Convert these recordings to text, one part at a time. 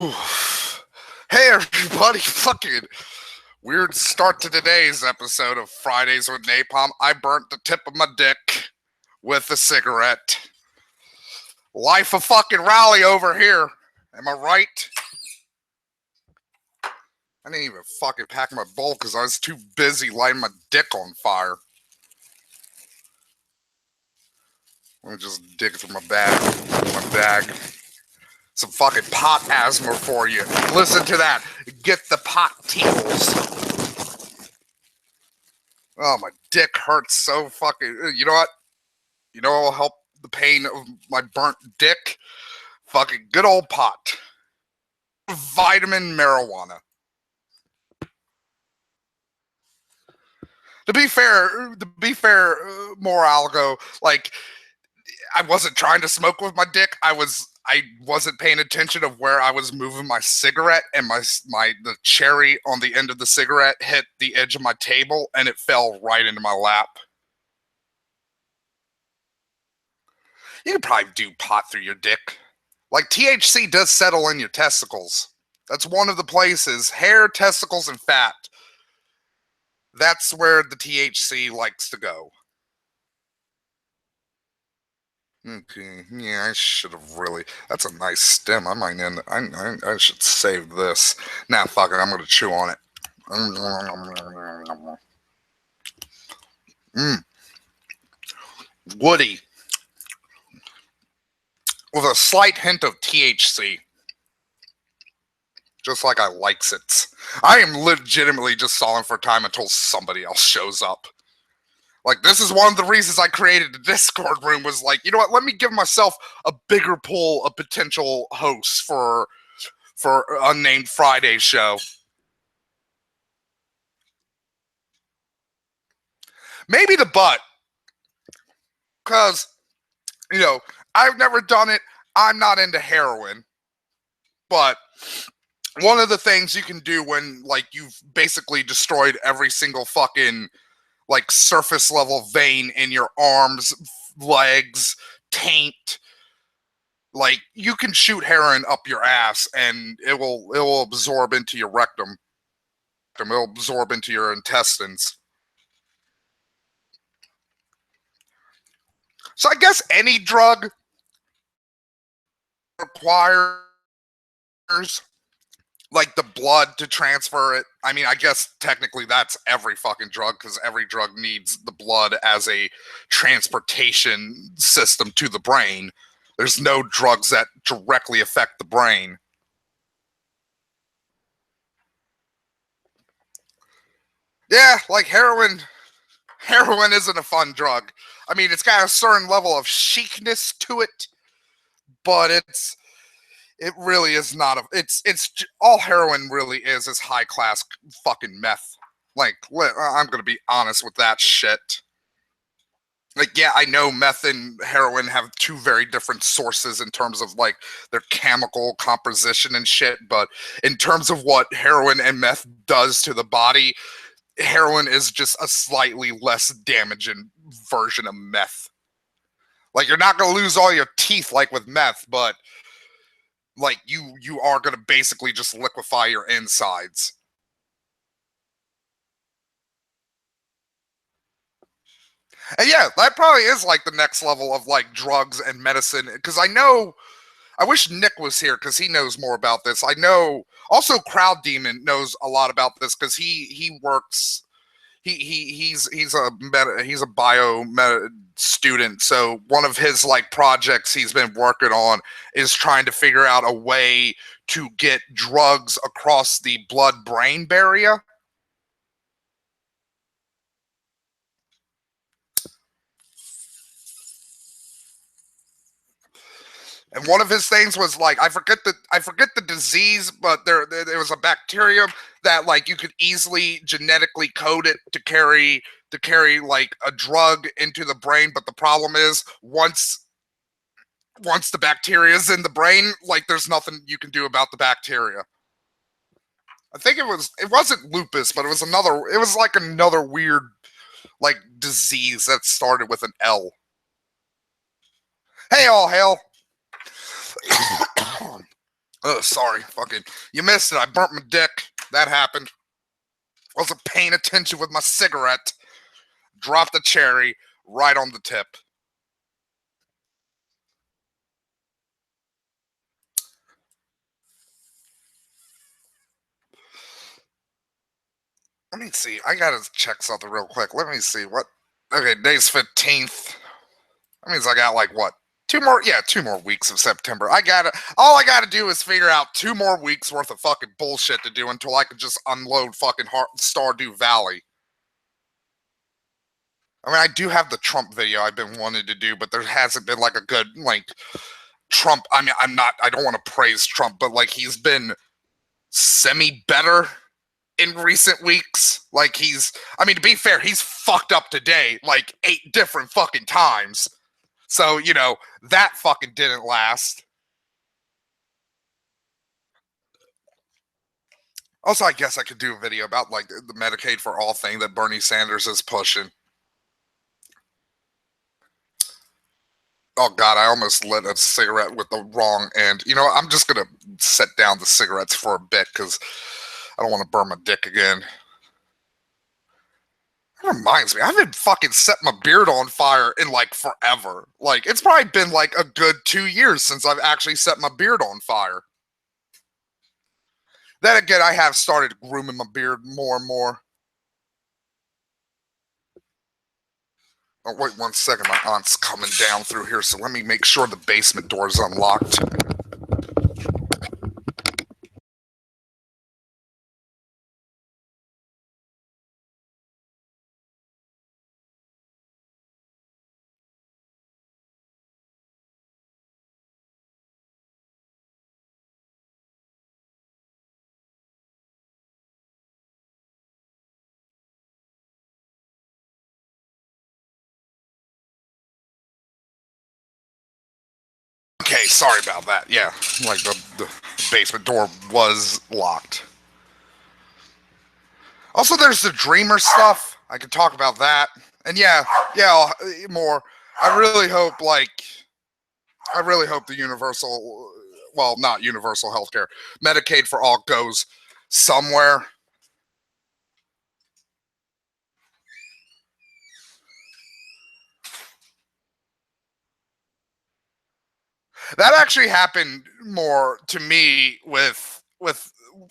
Hey everybody, fucking weird start to today's episode of Fridays with Napalm. I burnt the tip of my dick with a cigarette. Life of fucking rally over here. Am I right? I didn't even fucking pack my bowl because I was too busy lighting my dick on fire. Let me just dig through my bag. Some fucking pot asthma for you. Listen to that. Get the pot tingles. Oh, my dick hurts so fucking... You know what? You know what will help the pain of my burnt dick? Fucking good old pot. Vitamin marijuana. To be fair, Moralgo, like, I wasn't trying to smoke with my dick. I wasn't paying attention of where I was moving my cigarette, and the cherry on the end of the cigarette hit the edge of my table, and it fell right into my lap. You could probably do pot through your dick. Like, THC does settle in your testicles. That's one of the places. Hair, testicles, and fat. That's where the THC likes to go. Okay, yeah, I should have really... That's a nice stem. I might end... I should save this. Nah, fuck it. I'm gonna chew on it. Woody. With a slight hint of THC. Just like I likes it. I am legitimately just stalling for time until somebody else shows up. Like, this is one of the reasons I created the Discord room, was like, you know what, let me give myself a bigger pool of potential hosts for Unnamed Friday show. Maybe the butt. Because, you know, I've never done it. I'm not into heroin. But one of the things you can do when, like, you've basically destroyed every single fucking, like, surface level vein in your arms, legs, taint, like, you can shoot heroin up your ass and it will absorb into your rectum. It'll absorb into your intestines. So I guess any drug requires, like, the blood to transfer it. I mean, I guess technically that's every fucking drug, because every drug needs the blood as a transportation system to the brain. There's no drugs that directly affect the brain. Yeah, like heroin. Heroin isn't a fun drug. I mean, it's got a certain level of chicness to it, but it really is not a... It's all heroin really is high class fucking meth. Like, I'm gonna be honest with that shit. Like, yeah, I know meth and heroin have two very different sources in terms of, like, their chemical composition and shit, but in terms of what heroin and meth does to the body, heroin is just a slightly less damaging version of meth. Like, you're not gonna lose all your teeth like with meth, but, like, you are gonna basically just liquefy your insides. And yeah, that probably is, like, the next level of, like, drugs and medicine, because I wish Nick was here because he knows more about this. I know also Crowd Demon knows a lot about this because he works... He's a bio student, so one of his, like, projects he's been working on is trying to figure out a way to get drugs across the blood-brain barrier. And one of his things was, like, I forget the disease, but there was a bacterium that, like, you could easily genetically code it to carry like a drug into the brain. But the problem is, once the bacteria is in the brain, like, there's nothing you can do about the bacteria. I think it wasn't lupus, but it was like another weird, like, disease that started with an L. Hey, all hail. Oh, sorry. Fucking, you missed it. I burnt my dick. That happened. Wasn't paying attention with my cigarette. Dropped the cherry right on the tip. Let me see. I gotta check something real quick. Let me see what. Okay, day's 15th. That means I got like what? 2 more weeks of September. All I gotta do is figure out 2 more weeks worth of fucking bullshit to do until I can just unload fucking Stardew Valley. I mean, I do have the Trump video I've been wanting to do, but there hasn't been like a good like Trump. I mean, I don't want to praise Trump, but like he's been semi better in recent weeks. Like I mean, to be fair, he's fucked up today like 8 different fucking times. So, you know, that fucking didn't last. Also, I guess I could do a video about like the Medicaid for all thing that Bernie Sanders is pushing. Oh God, I almost lit a cigarette with the wrong end. You know what? I'm just gonna set down the cigarettes for a bit because I don't want to burn my dick again. That reminds me, I haven't fucking set my beard on fire in like forever. Like, it's probably been like a good 2 years since I've actually set my beard on fire. Then again, I have started grooming my beard more and more. Oh, wait 1 second. My aunt's coming down through here, so let me make sure the basement door is unlocked. Okay, sorry about that. Yeah, like the basement door was locked. Also, there's the Dreamer stuff. I could talk about that. And yeah, more. I really hope the universal, well, not universal healthcare, Medicaid for all goes somewhere. That actually happened more to me with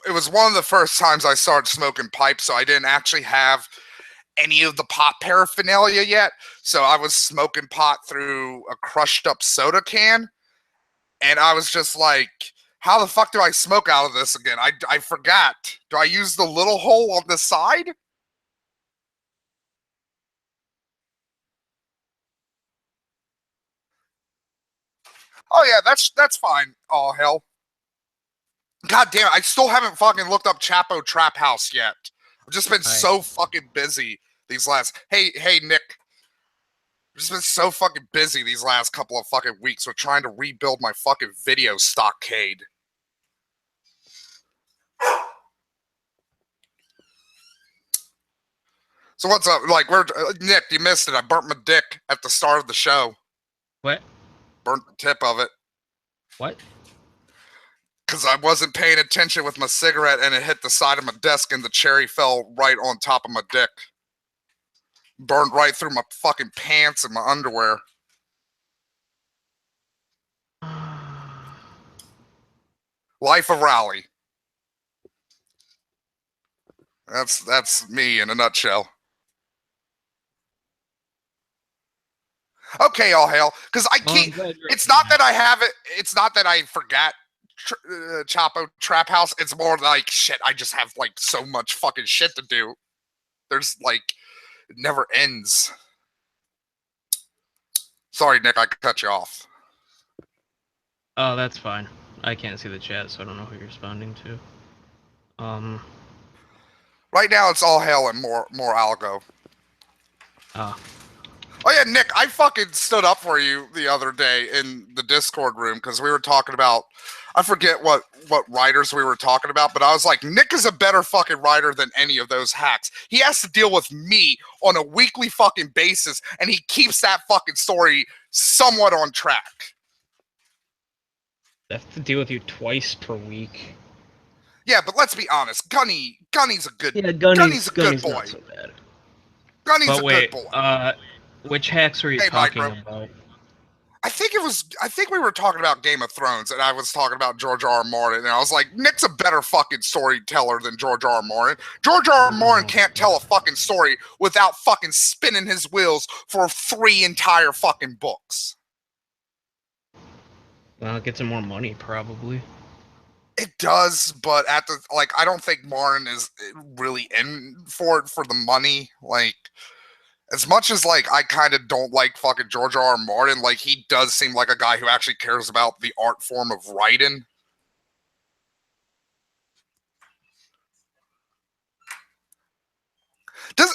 it was one of the first times I started smoking pipe, so I didn't actually have any of the pot paraphernalia yet. So I was smoking pot through a crushed up soda can, and I was just like, how the fuck do I smoke out of this again? I forgot. Do I use the little hole on the side? Oh yeah, that's fine. Oh hell. God damn it, I still haven't fucking looked up Chapo Trap House yet. I've just been so fucking busy these last. Hey Nick. I've just been so fucking busy these last couple of fucking weeks with trying to rebuild my fucking video stockade. So what's up? Like, Nick, you missed it. I burnt my dick at the start of the show. What? Burnt the tip of it. What? Because I wasn't paying attention with my cigarette and it hit the side of my desk and the cherry fell right on top of my dick. Burned right through my fucking pants and my underwear. Life of Raleigh. That's me in a nutshell. Okay, all hail. Because I keep. It's not that I have it. It's not that I forgot Chapo Trap House. It's more like shit. I just have like so much fucking shit to do. There's like it never ends. Sorry, Nick. I cut you off. Oh, that's fine. I can't see the chat, so I don't know who you're responding to. Right now, it's all hail and more algo. Oh yeah, Nick, I fucking stood up for you the other day in the Discord room because we were talking about, I forget what writers we were talking about, but I was like, Nick is a better fucking writer than any of those hacks. He has to deal with me on a weekly fucking basis, and he keeps that fucking story somewhat on track. I have to deal with you twice per week. Yeah, but let's be honest. Gunny's a good. Yeah, Gunny's a good Gunny's boy. not so bad. Gunny's But a good wait, boy. which hacks were you Hey, talking Micro. about? I think we were talking about Game of Thrones, and I was talking about George R. R. Martin, and I was like, Nick's a better fucking storyteller than George R. R. Martin. George R. R. Martin can't tell a fucking story without fucking spinning his wheels for 3 entire fucking books. Well, it gets him more money, probably. It does, but I don't think Martin is really in for it for the money. Like, as much as I kind of don't like fucking George R. R. Martin, like he does seem like a guy who actually cares about the art form of writing.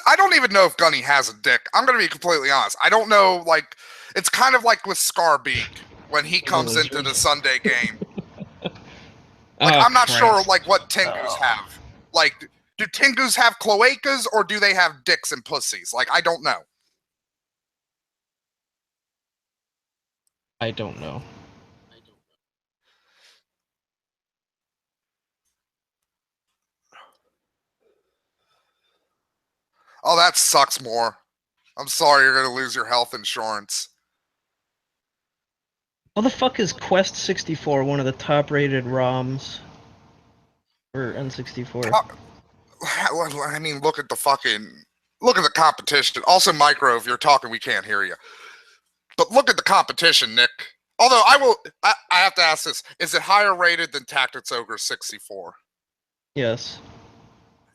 I don't even know if Gunny has a dick. I'm gonna be completely honest. I don't know. Like, it's kind of like with Scarbeak when he comes into the Sunday game. Like, Oh, I'm not sure Christ. like what Tengus have. Like, do Tengus have cloacas or do they have dicks and pussies? Like, I don't know. I don't know. Oh, that sucks more. I'm sorry you're gonna lose your health insurance. How the fuck is Quest 64 one of the top-rated ROMs for N64? I mean, look at the competition. Also, Micro, if you're talking, we can't hear you. But look at the competition, Nick. Although I have to ask this: is it higher rated than Tactics Ogre 64? Yes.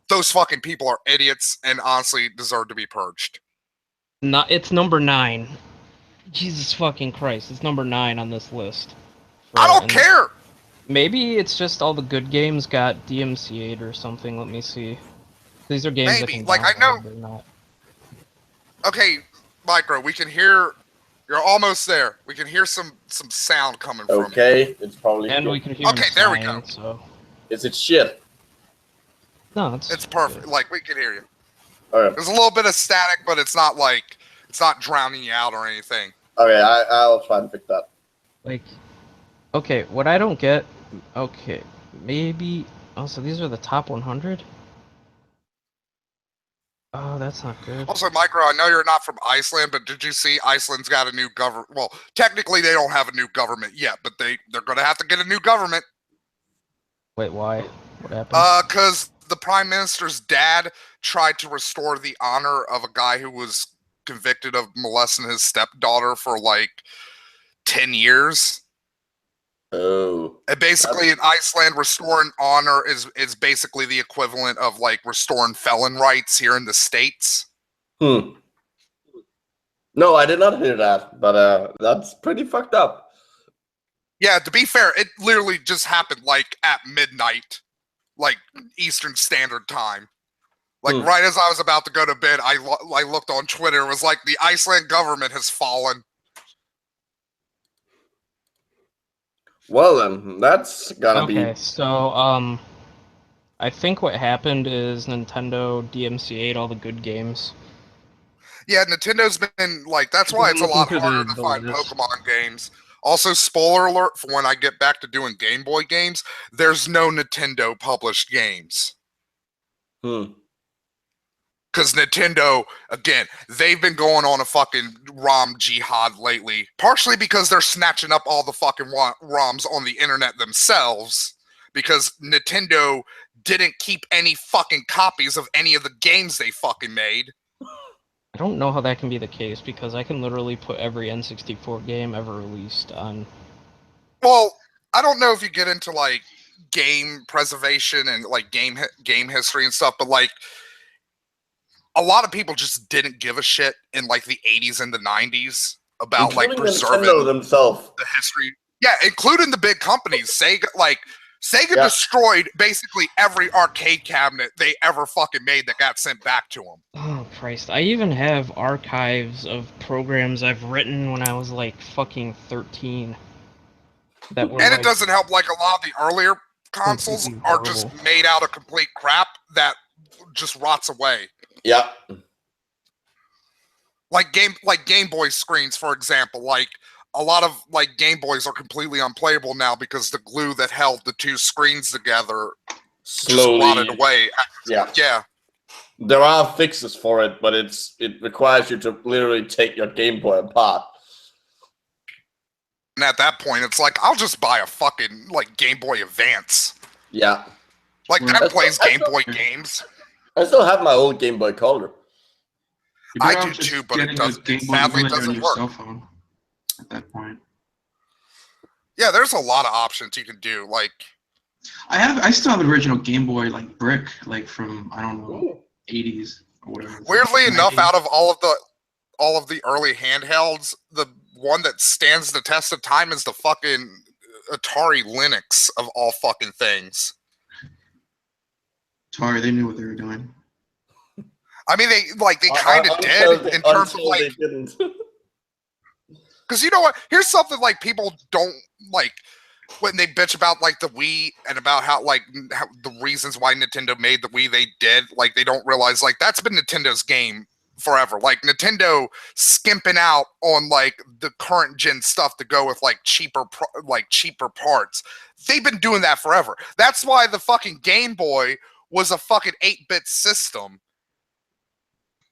Those fucking people are idiots and honestly deserve to be purged. It's number 9. Jesus fucking Christ! It's number 9 on this list. I don't care. Maybe it's just all the good games got DMCA'd or something. Let me see. These are games Maybe. that can Like, I download, know. but not. Okay, Micro, we can hear. You're almost there. We can hear some sound coming from you. Okay, it's probably. And good. we can hear Okay, him there we sighing, go. So. Is it shit? No, It's perfect. good. Like, we can hear you. Okay. There's a little bit of static, but it's not drowning you out or anything. Okay, I'll try and fix that. Like, okay, what I don't get. Okay, maybe. Oh, so these are the top 100. Oh, that's not good. Also, Micro, I know you're not from Iceland, but did you see Iceland's got a new government? Well, technically they don't have a new government yet, but they're going to have to get a new government. Wait, why? What happened? Because the prime minister's dad tried to restore the honor of a guy who was convicted of molesting his stepdaughter for like 10 years. Oh. And basically, in Iceland, restoring honor is basically the equivalent of like restoring felon rights here in the States. No, I did not hear that, but that's pretty fucked up. Yeah, to be fair, it literally just happened like at midnight, like Eastern Standard Time. Like right as I was about to go to bed, I looked on Twitter. It was like the Iceland government has fallen. Well then, that's gonna be. Okay, so I think what happened is Nintendo DMCA'd all the good games. Yeah, Nintendo's been like, that's why it's a lot harder to find Pokemon games. Also, spoiler alert for when I get back to doing Game Boy games, there's no Nintendo published games. Because Nintendo, again, they've been going on a fucking ROM jihad lately. Partially because they're snatching up all the fucking ROMs on the internet themselves. Because Nintendo didn't keep any fucking copies of any of the games they fucking made. I don't know how that can be the case, because I can literally put every N64 game ever released on... Well, I don't know if you get into, like, game preservation and, like, game history and stuff, but, like, a lot of people just didn't give a shit in, like, the 80s and the 90s about, including like, preserving Nintendo themselves. The history. Yeah, including the big companies. Sega destroyed basically every arcade cabinet they ever fucking made that got sent back to them. Oh, Christ. I even have archives of programs I've written when I was, like, fucking 13. That were, and like, it doesn't help, like, a lot of the earlier consoles are just made out of complete crap that just rots away. Yeah. Like Game Boy screens, for example. Like, a lot of like Game Boys are completely unplayable now because the glue that held the two screens together slowly just rotted away. Yeah. There are fixes for it, but it requires you to literally take your Game Boy apart. And at that point, it's like, I'll just buy a fucking like Game Boy Advance. Yeah. Like that plays Game Boy games. I still have my old Game Boy Color. I do too, but it sadly doesn't work. Cell phone at that point. Yeah, there's a lot of options you can do. Like, I still have an original Game Boy like brick, like from I don't know, 80s or whatever. Weirdly enough, out of all of the early handhelds, the one that stands the test of time is the fucking Atari Linux of all fucking things. Atari, they knew what they were doing. I mean, they kind of did in terms of like, because you know what? Here's something like people don't like when they bitch about like the Wii and about how the reasons why Nintendo made the Wii they did. Like they don't realize like that's been Nintendo's game forever. Like Nintendo skimping out on like the current gen stuff to go with like cheaper parts. They've been doing that forever. That's why the fucking Game Boy was a fucking 8-bit system.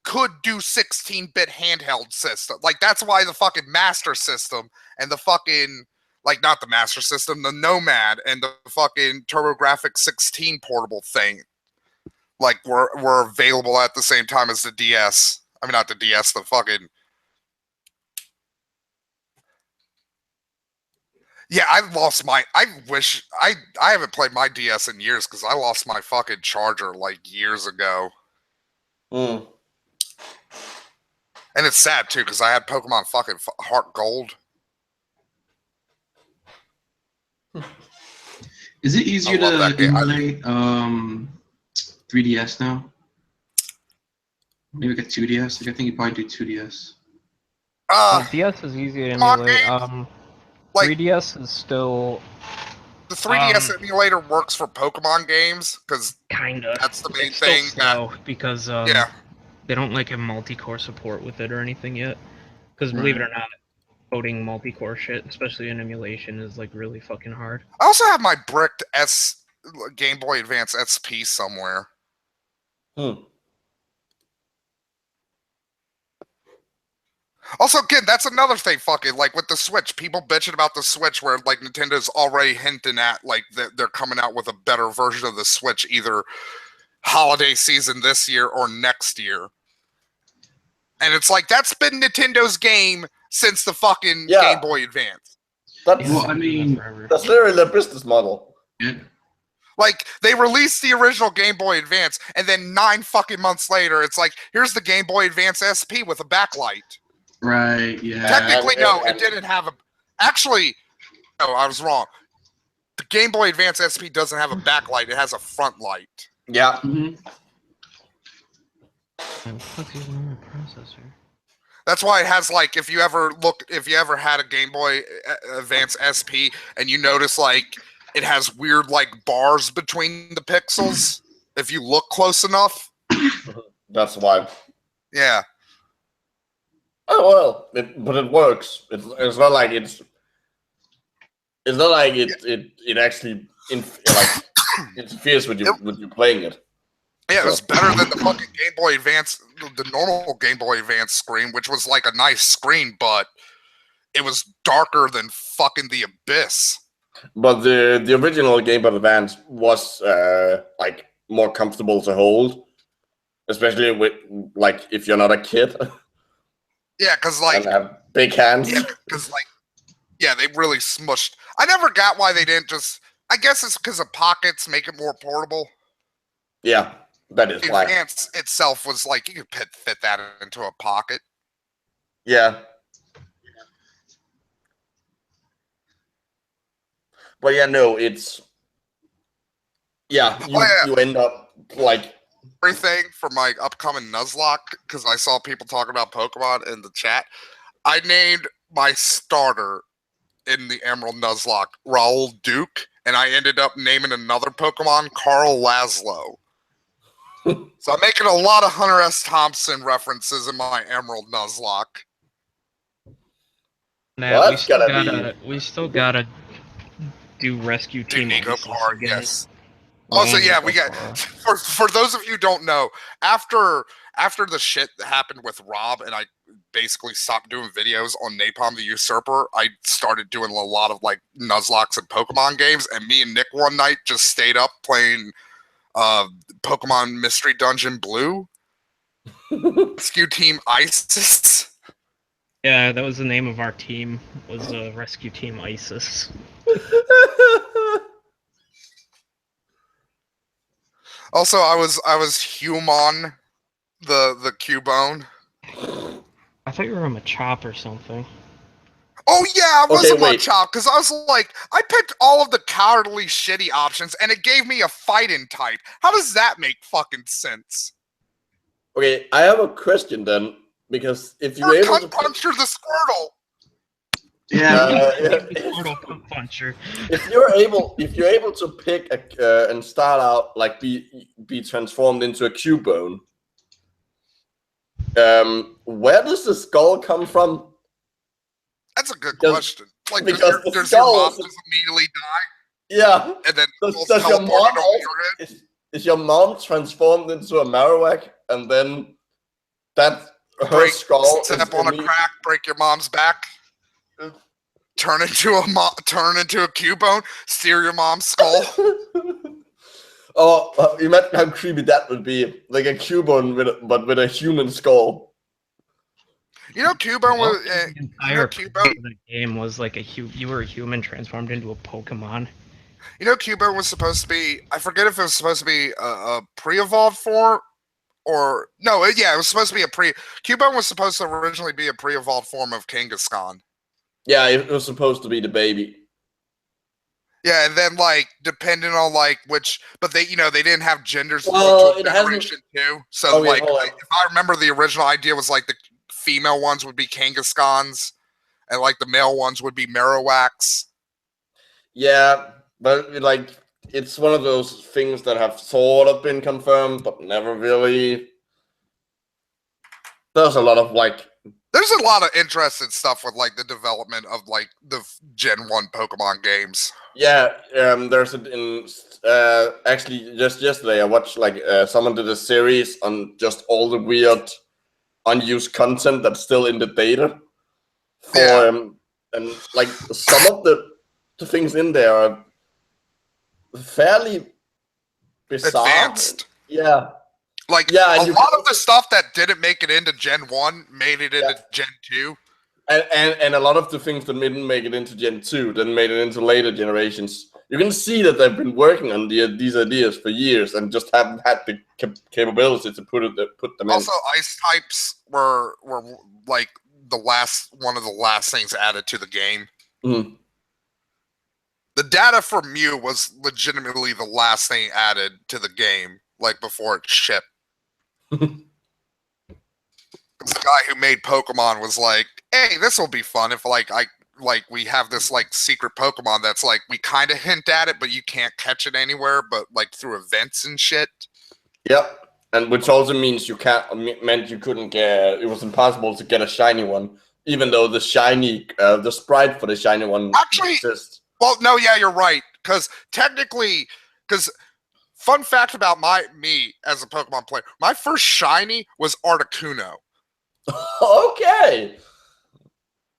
Could do 16-bit handheld system. Like that's why the fucking Master System and the fucking like not the Master System, the Nomad and the fucking TurboGrafx 16 portable thing like were available at the same time as the DS. I mean not the DS, the fucking yeah, I haven't played my DS in years because I lost my fucking charger like years ago. And it's sad too because I had Pokemon fucking Heart Gold. Is it easier to emulate 3DS now? Maybe like a 2DS. Like I think you probably do 2DS. DS is easy to emulate. 3DS is still. The 3DS emulator works for Pokemon games because kinda. That's the main it's thing. Still slow because yeah. They don't like have multi-core support with it or anything yet. Because believe it or not, coding multi-core shit, especially in emulation, is like really fucking hard. I also have my bricked Game Boy Advance SP somewhere. Also, again, that's another thing. Fucking like with the Switch, people bitching about the Switch, where like Nintendo's already hinting at like they're coming out with a better version of the Switch, either holiday season this year or next year. And it's like, that's been Nintendo's game since the fucking Game Boy Advance. That's literally their business model. Yeah. Like, they released the original Game Boy Advance, and then 9 fucking months later, it's like, here's the Game Boy Advance SP with a backlight. Right, yeah. Technically, no, it didn't have a... Actually, no, I was wrong. The Game Boy Advance SP doesn't have a backlight, it has a front light. Yeah. That's why it has like if you ever had a Game Boy Advance SP and you notice like it has weird like bars between the pixels if you look close enough. That's why. Yeah. Oh well, but it works. It's not like it actually interferes with you playing it. Yeah, it was better than the fucking Game Boy Advance, the normal Game Boy Advance screen, which was like a nice screen, but it was darker than fucking the abyss. But the original Game Boy Advance was like more comfortable to hold, especially with like if you're not a kid. Yeah, because like and have big hands. Yeah, because like they really smushed. I never got why they didn't just. I guess it's because of pockets make it more portable. Yeah. That is why. Advance itself was like you could fit that into a pocket. Yeah. But yeah, no, it's you end up like everything for my upcoming Nuzlocke because I saw people talking about Pokemon in the chat. I named my starter in the Emerald Nuzlocke Raoul Duke, and I ended up naming another Pokemon Carl Laszlo. So I'm making a lot of Hunter S. Thompson references in my Emerald Nuzlocke. Nah, Well, we still gotta do Rescue Team Nico ISIS Parr, again. yes. Also, And yeah, Nico we got Parr. for those of you who don't know, after the shit that happened with Rob and I basically stopped doing videos on Napalm the Usurper, I started doing a lot of like Nuzlocke and Pokemon games, and me and Nick one night just stayed up playing Pokemon Mystery Dungeon Blue. Rescue Team ISIS. Yeah, that was the name of our team. Was Rescue Team ISIS. Also, I was Human, the Cubone. I thought you were a Machop or something. Oh yeah, I was Okay, a wait. Machop because I was like, I picked all of the cowardly shitty options and it gave me a fighting type. How does that make fucking sense? Okay, I have a question then, because if you're You're a able to cunt puncher the Squirtle. Yeah. Portal Puncher. if you're able to pick and start out like be transformed into a Cubone, where does the skull come from? That's a good Because- question. Like, because the does your skull mom is- just immediately die Yeah. and then Does your teleported mom over also, your head? is your mom transformed into a Marowak, and then that her skull Step on a crack, break your mom's back, turn into a Cubone, steer your mom's skull. Oh, imagine how creepy that would be! Like a Cubone but with a human skull. You know, Cubone was. The You know, entire Cubone. point of the game was like you were a human transformed into a Pokemon. You know, Qbert was supposed to be. I forget if it was supposed to be a pre-evolved form or no. Yeah, it was supposed to be a pre. Qbert was supposed to originally be a pre-evolved form of Kangaskhan. Yeah, it was supposed to be the baby. Yeah, and then like depending on like which, but they they didn't have genders Well, until it hasn't- generation 2. So Okay, like, hold on. if I remember, the original idea was like the female ones would be Kangaskhan's, and like the male ones would be Marowaks. Yeah, but like it's one of those things that have sort of been confirmed, but never really. There's a lot of like. There's a lot of interesting stuff with like the development of like the Gen 1 Pokemon games. Yeah, there's actually just yesterday I watched like someone did a series on just all the weird unused content that's still in the data for Yeah. and like some of the things in there are fairly bizarre. Advanced. Yeah. Like, Yeah, a and you lot can- of the stuff that didn't make it into Gen 1 made it into Yeah. Gen 2. And a lot of the things that didn't make it into Gen 2 then made it into later generations. You can see that they've been working on these ideas for years and just haven't had the capability to put them in. Also, ice types were like one of the last things added to the game. Mhm. The data for Mew was legitimately the last thing added to the game, like before it shipped. The guy who made Pokemon was like, "Hey, this will be fun if we have this like secret Pokemon that's like we kind of hint at it, but you can't catch it anywhere, but like through events and shit." Yep, and which also means meant you couldn't get. It was impossible to get a shiny one, even though the sprite for the shiny one Actually- exists. Well, no, yeah, you're right. Because technically, fun fact about me as a Pokemon player, my first shiny was Articuno, Okay.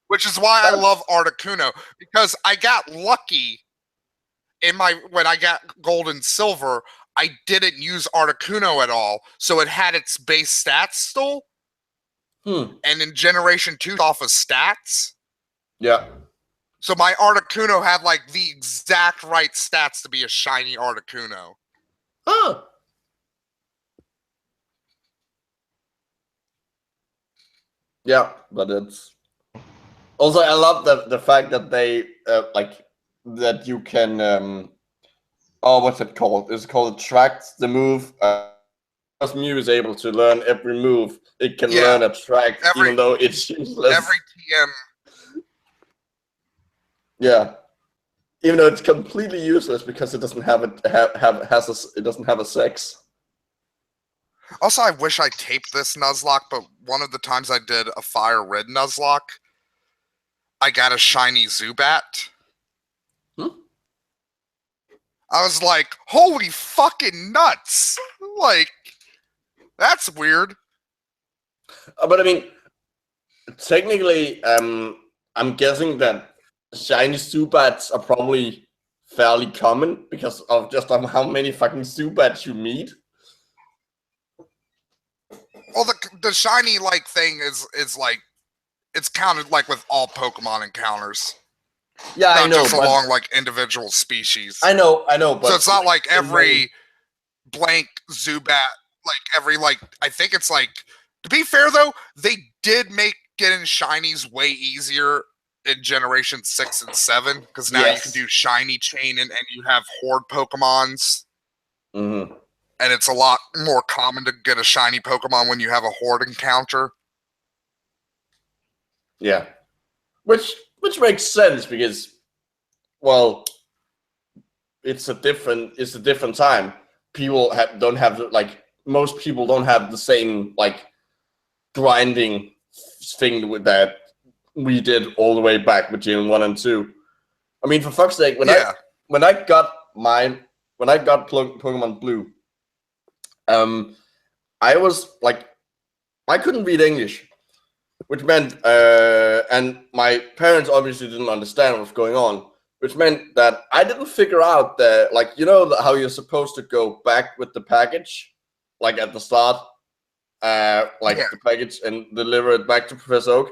which is why I love Articuno, because I got lucky when I got gold and silver. I didn't use Articuno at all, so it had its base stats still. And in Generation 2, off of stats. Yeah. So my Articuno had like the exact right stats to be a shiny Articuno. Huh. Yeah, but it's also I love the fact that they like that you can what's it called? It's called attract the move. Because Mew is able to learn every move, it can learn attract even though it's useless. Every TM. Yeah. Even though it's completely useless because it doesn't have it doesn't have a sex. Also, I wish I taped this Nuzlocke, but one of the times I did a Fire Red Nuzlocke, I got a shiny Zubat. Hmm? I was like, holy fucking nuts! Like, that's weird. But I mean, technically, I'm guessing that shiny Zubats are probably fairly common because of just how many fucking Zubats you meet. Well, the shiny like thing is like it's counted like with all Pokemon encounters. Yeah, not I know, just but along like individual species. I know, but so it's not like every blank Zubat, like every like I think it's like to be fair though, they did make getting shinies way easier in generation 6 and 7 because now you can do shiny chain and you have horde Pokemons. Mm-hmm. And it's a lot more common to get a shiny Pokemon when you have a horde encounter. Yeah, which makes sense because, well, it's a different time. People don't have like most people don't have the same like grinding thing with that we did all the way back with Gen 1 and 2. I mean, for fuck's sake, when I got Pokemon Blue, I was like, I couldn't read English, which meant, and my parents obviously didn't understand what was going on, which meant that I didn't figure out that, like, you know how you're supposed to go back with the package, like at the start, the package and deliver it back to Professor Oak.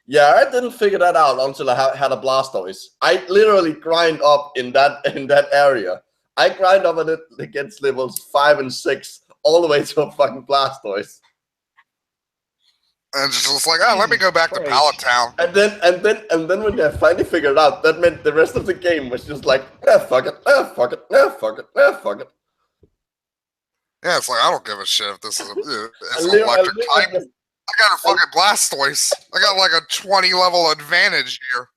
Yeah, I didn't figure that out until I had a Blastoise. I literally grind up in that area. I grind up against levels 5 and 6 all the way to a fucking Blastoise. And it's just like, oh, let me go back to Pallet Town. And then when I finally figured it out, that meant the rest of the game was just like, fuck it, fuck it, fuck it, fuck it. Yeah, it's like, I don't give a shit if this is an electric type. I got a fucking Blastoise. I got like a 20 level advantage here.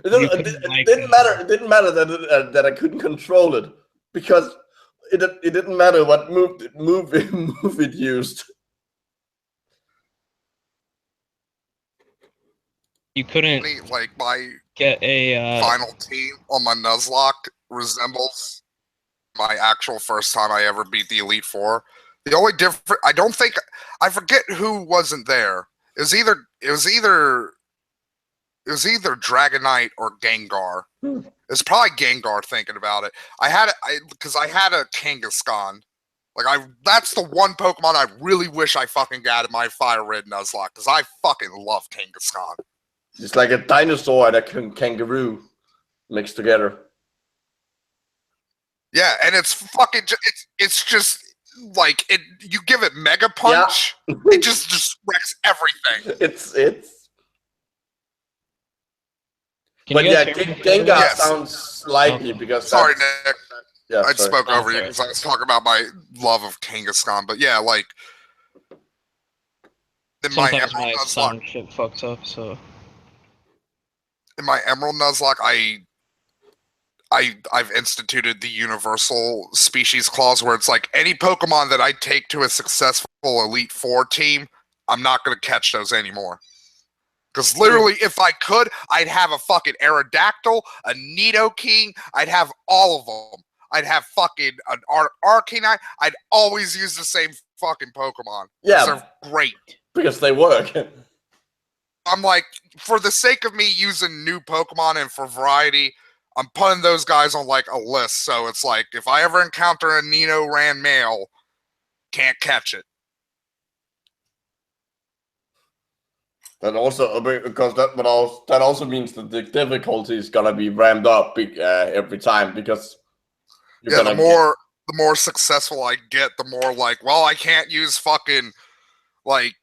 It didn't matter. It didn't matter that I couldn't control it because it didn't matter what move it used. You couldn't like my get a final team on my Nuzlocke resembles my actual first time I ever beat the Elite Four. The only difference, I forget who wasn't there. It was either Dragonite or Gengar. It's probably Gengar thinking about it. Because I had a Kangaskhan. That's the one Pokemon I really wish I fucking got in my Fire Red Nuzlocke because I fucking love Kangaskhan. It's like a dinosaur and a kangaroo mixed together. Yeah, and it's fucking. It's just like it. You give it Mega Punch, it just wrecks everything. It's. But yeah, Gengar sounds slightly because. Sorry, Nick. Yeah, I spoke over you because I was talking about my love of Kangaskhan, but yeah, like. Sometimes my sound shit fucks up, so. In my Emerald Nuzlocke, I've instituted the universal species clause where it's like any Pokemon that I take to a successful Elite Four team, I'm not going to catch those anymore. Because literally, if I could, I'd have a fucking Aerodactyl, a Nidoking, I'd have all of them. I'd have fucking an Arcanine. I'd always use the same fucking Pokemon. Yeah. They're great. Because they work. I'm like, for the sake of me using new Pokemon and for variety, I'm putting those guys on like a list. So it's like, if I ever encounter a Nidoran male, can't catch it. That also, because that also means that the difficulty is gonna be ramped up every time because the more successful I get, the more like, well, I can't use fucking like.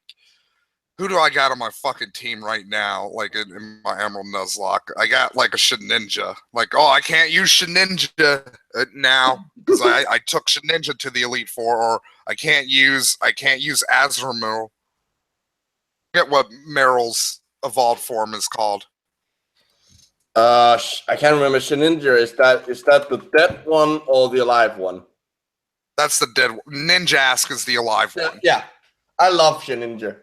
Who do I got on my fucking team right now? Like in my Emerald Nuzlocke, I got like a Shedinja. Like, oh, I can't use Shedinja now because I took Shedinja to the Elite Four, or I can't use Azumarill. I forget what Meryl's evolved form is called. I can't remember. Shedinja, is that the dead one or the alive one? That's the dead one. Ninjask is the alive one. Yeah, I love Shedinja.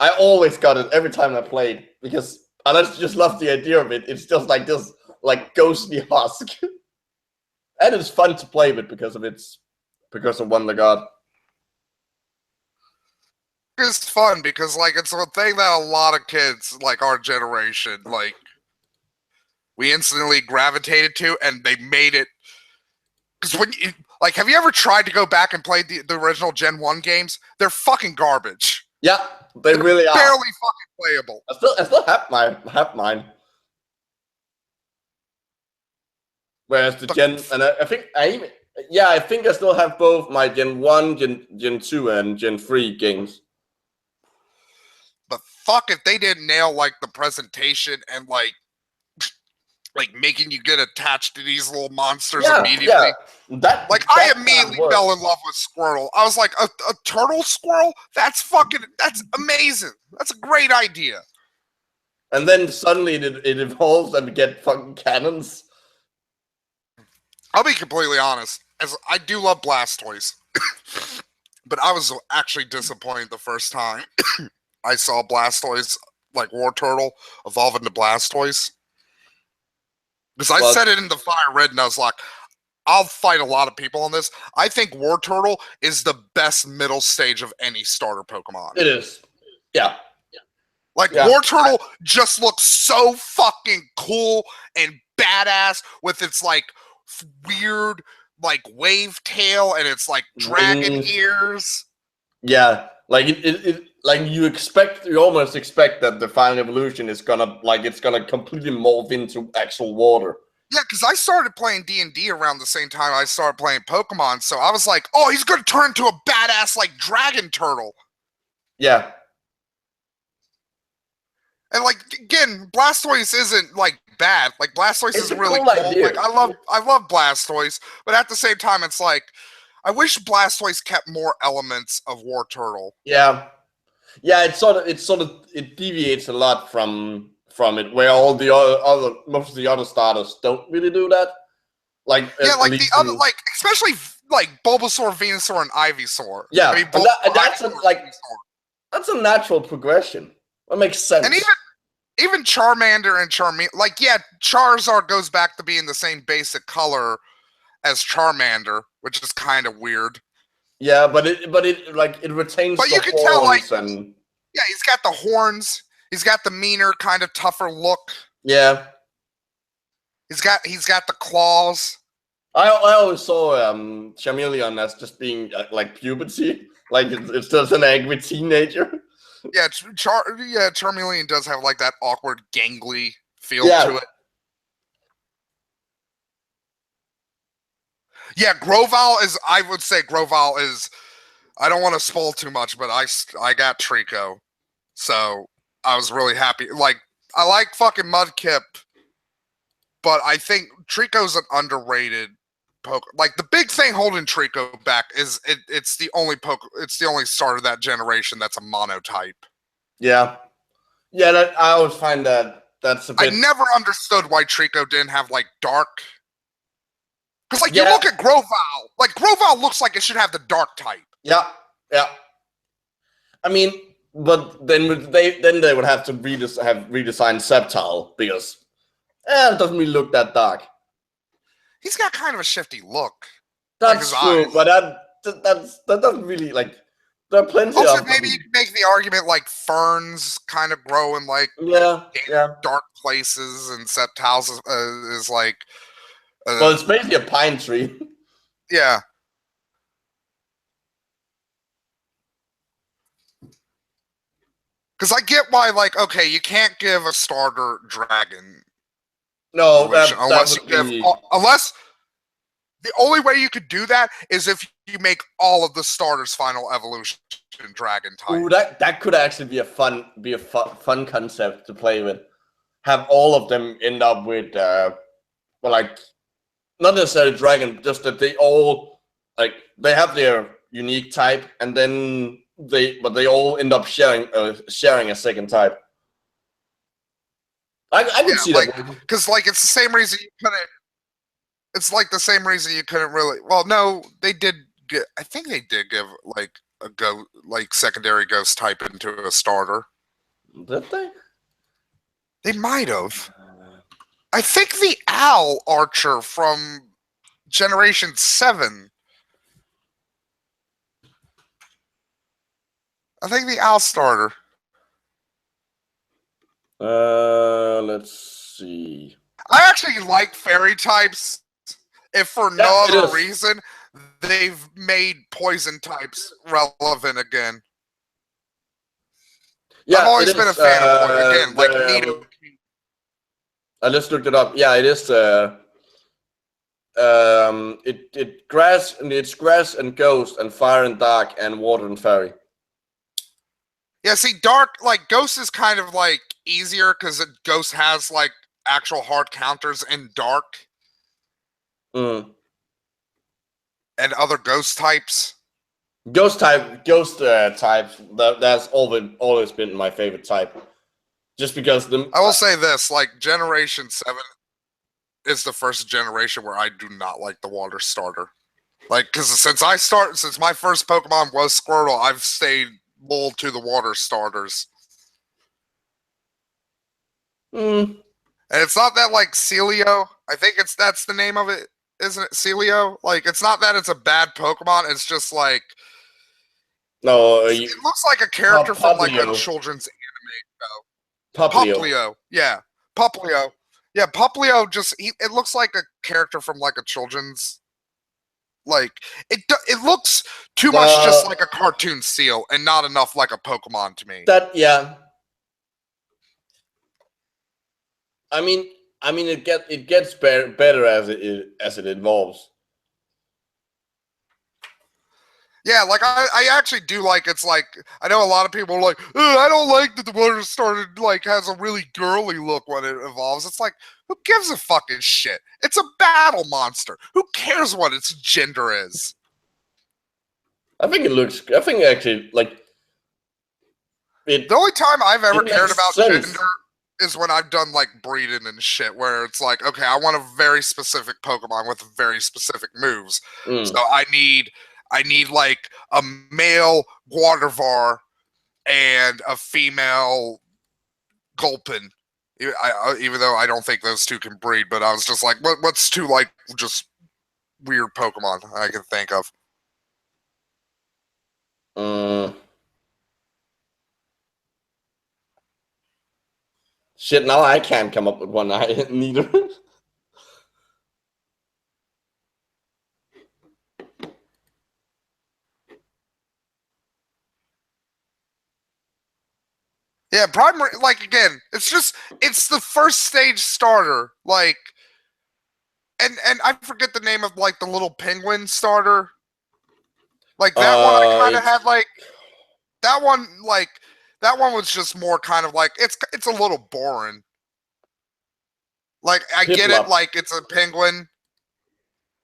I always got it every time I played because I just love the idea of it. It's just like this, like ghostly husk, and it's fun to play with because of Wonder God. It's fun because like it's a thing that a lot of kids like our generation like we instantly gravitated to, and they made it. Because when you like, have you ever tried to go back and play the original Gen 1 games? They're fucking garbage. Yeah, they They're really are. barely fucking playable. I still have mine. Whereas the Gen, and I think I think I still have both my Gen 1, Gen 2, and Gen 3 games. But fuck if they didn't nail like the presentation and like making you get attached to these little monsters immediately. Yeah. That I immediately fell in love with Squirtle. I was like, a turtle squirrel? That's amazing. That's a great idea. And then suddenly it evolves and we get fucking cannons. I'll be completely honest, as I do love Blastoise, but I was actually disappointed the first time I saw Blastoise, like War Turtle, evolve into Blastoise. Because I said it in the Fire Red Nuzlocke. I'll fight a lot of people on this. I think War Turtle is the best middle stage of any starter Pokemon. It is. Yeah. War Turtle just looks so fucking cool and badass with its like weird like wave tail and its like dragon ears. Yeah, like it like you almost expect that the final evolution is gonna completely morph into actual water. Yeah, because I started playing D&D around the same time I started playing Pokemon, so I was like, oh, he's gonna turn into a badass like dragon turtle. Yeah. And like again, Blastoise isn't like bad. Like Blastoise is really cool cool. idea. Like I love Blastoise, but at the same time, it's like I wish Blastoise kept more elements of War Turtle. Yeah, it deviates a lot from it, where all the most of the other starters don't really do that. Like the other especially like Bulbasaur, Venusaur, and Ivysaur. Yeah, I mean, that's a natural progression. That makes sense. And even Charmander and Charizard goes back to being the same basic color as Charmander, which is kind of weird. Yeah, but it retains. But you can tell, he's got the horns. He's got the meaner, kind of tougher look. Yeah. He's got the claws. I always saw Charmeleon as just being like puberty, like it's just an angry teenager. Yeah, Charmeleon does have like that awkward, gangly feel to it. Yeah, Grovyle is. I would say Grovyle is. I don't want to spoil too much, but I got Trico, so I was really happy. Like I like fucking Mudkip, but I think Trico's an underrated Poke. Like the big thing holding Trico back is it's the only starter of that generation that's a monotype. Yeah, I always find that's a bit. I never understood why Trico didn't have like dark. Because you look at Grovyle, like Grovyle looks like it should have the dark type. Yeah. I mean, but then they would have to redesign Sceptile because it doesn't really look that dark. He's got kind of a shifty look. That's true, but that doesn't really like. There are plenty also, of. Maybe you can make the argument like ferns kind of grow in like dark places, and Sceptiles is like. Well, it's basically a pine tree. Yeah. Because I get why, like, okay, you can't give a starter dragon. No, unless the only way you could do that is if you make all of the starters final evolution dragon type. Ooh, that could actually be a fun concept to play with. Have all of them end up with not necessarily dragon, just that they all they have their unique type, and then they all end up sharing a second type. I can see that because it's the same reason you couldn't. It's like the same reason you couldn't really. Well, no, they did. I think they did give a secondary ghost type into a starter. Did they? They might have. I think the Owl Archer from Generation 7. I think the Owl Starter. Let's see. I actually like fairy types. If for no other reason, they've made poison types relevant again. Yeah, I've always been a fan of poison. Again, like Nido. I just looked it up. Yeah, it is. It's grass and ghost and fire and dark and water and fairy. Yeah, see, dark, like ghost is kind of like easier because ghost has like actual hard counters in dark. Mm. And other ghost types. Ghost types. That's always been my favorite type. Just because I will say this, like Generation 7 is the first generation where I do not like the water starter. Like, because since my first Pokemon was Squirtle, I've stayed loyal to the water starters. Mm. And it's not that like Celio. I think that's the name of it, isn't it? Celio. Like, it's not that it's a bad Pokemon. It's just like it looks like a character from like a children's anime show. Poplio. Yeah, Poplio. Yeah, Poplio. It looks like a character from like a children's. Like it looks too much just like a cartoon seal and not enough like a Pokemon to me. I mean, it gets better as it evolves. Yeah, like I actually do like. It's like I know a lot of people are like, I don't like that the water started like has a really girly look when it evolves. It's like, who gives a fucking shit? It's a battle monster. Who cares what its gender is? I think actually like the only time I've ever cared about gender is when I've done like breeding and shit, where it's like, okay, I want a very specific Pokemon with very specific moves, so I need like a male Guardivar and a female Gulpin. Even though I don't think those two can breed, but I was just like, what's two like just weird Pokemon I can think of? Shit, now I can't come up with one neither. Yeah, primary, like, again, it's the first stage starter, like, and I forget the name of, like, the little penguin starter. Like, that one I kind of had, like, that one was just more kind of like, it's a little boring. Like, I get it, like, it's a penguin.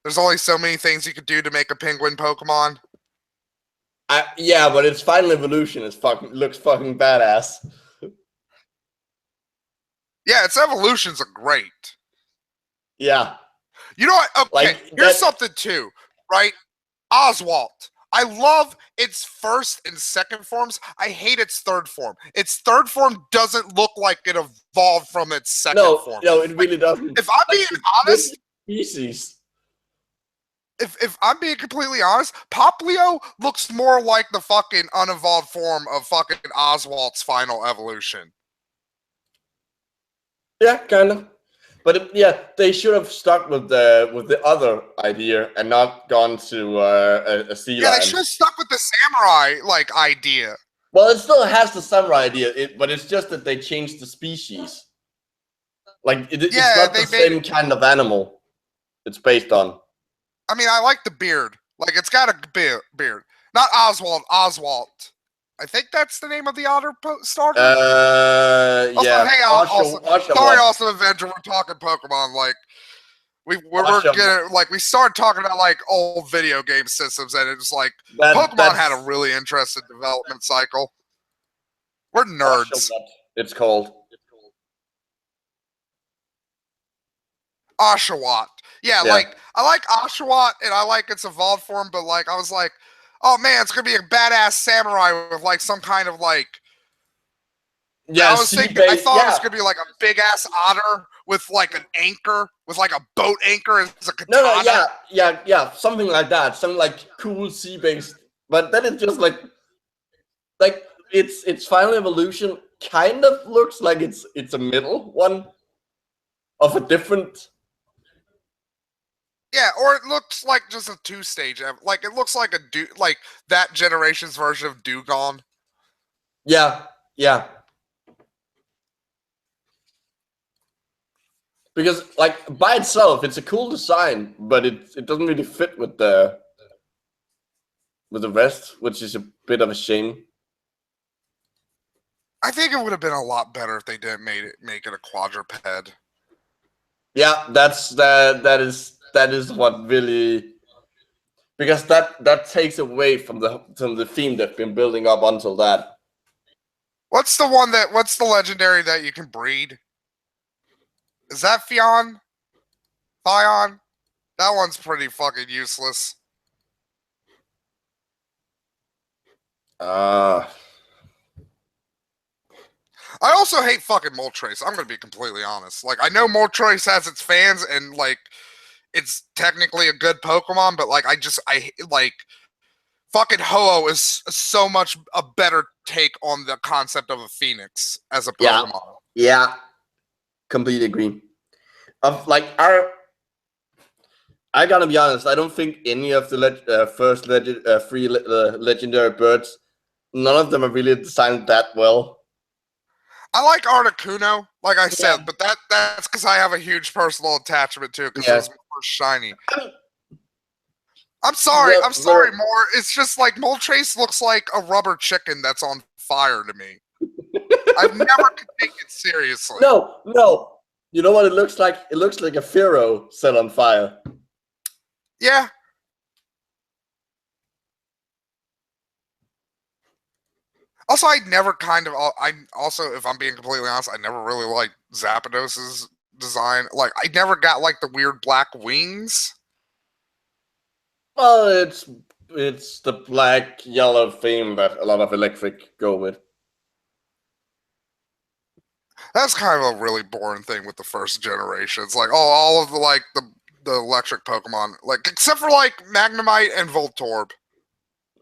There's only so many things you could do to make a penguin Pokemon. Yeah, but its final evolution looks fucking badass. Yeah, its evolutions are great. Yeah. You know what? Okay, here's something too, right? Oswald. I love its first and second forms. I hate its third form. Its third form doesn't look like it evolved from its second form. No, it really doesn't. If I'm being honest, species. If I'm being completely honest, Poplio looks more like the fucking unevolved form of fucking Oswald's final evolution. Yeah, kind of. But yeah, they should have stuck with the other idea and not gone to a sea lion. Yeah, they should have stuck with the samurai like idea. Well, it still has the samurai idea, but it's just that they changed the species. Like it's not the same kind of animal it's based on. I mean, I like the beard. Like, it's got a beard. Not Oswald. Oswald. I think that's the name of the otter starter. Yeah. Hey, sorry, Awesome Avenger. We're talking Pokemon. Like, we started talking about like old video game systems, and it's like Pokemon had a really interesting development cycle. We're nerds. It's called Oshawott. Yeah, like I like Oshawott and I like its evolved form, but like I was like, oh man, it's gonna be a badass samurai with like some kind of like Yeah, I was thinking, I sea-based. thought it was Yeah. gonna be like a big ass otter with like an anchor, with like a boat anchor as a katana. No, yeah, something like that. Something like cool sea-based. But then it's just like its final evolution kind of looks like it's a middle one of a different. Yeah, or it looks like just a 2-stage. Like it looks like like that generation's version of Dugong. Yeah. Because like by itself, it's a cool design, but it doesn't really fit with the rest, which is a bit of a shame. I think it would have been a lot better if they didn't make it a quadruped. Yeah, that is what really, because that takes away from the theme they've been building up until that. What's the legendary that you can breed? Is that Fion? That one's pretty fucking useless. I also hate fucking Moltres. I'm gonna be completely honest. Like, I know Moltres has its fans, and like, it's technically a good Pokemon, but like, I like, fucking Ho-Oh is so much a better take on the concept of a Phoenix as a Pokemon. Yeah, completely agree. I gotta be honest. I don't think any of the first three legendary birds, none of them are really designed that well. I like Articuno, like I said, but that's because I have a huge personal attachment to it because it was my first shiny. I'm sorry, Moore. It's just like Moltres looks like a rubber chicken that's on fire to me. I've never could take it seriously. No. You know what it looks like? It looks like a pharaoh set on fire. Yeah. Also, I also, if I'm being completely honest, I never really liked Zapdos's design. Like, I never got like the weird black wings. Well, it's the black yellow theme that a lot of electric go with. That's kind of a really boring thing with the first generation. It's like, all of the electric Pokemon, like except for like Magnemite and Voltorb.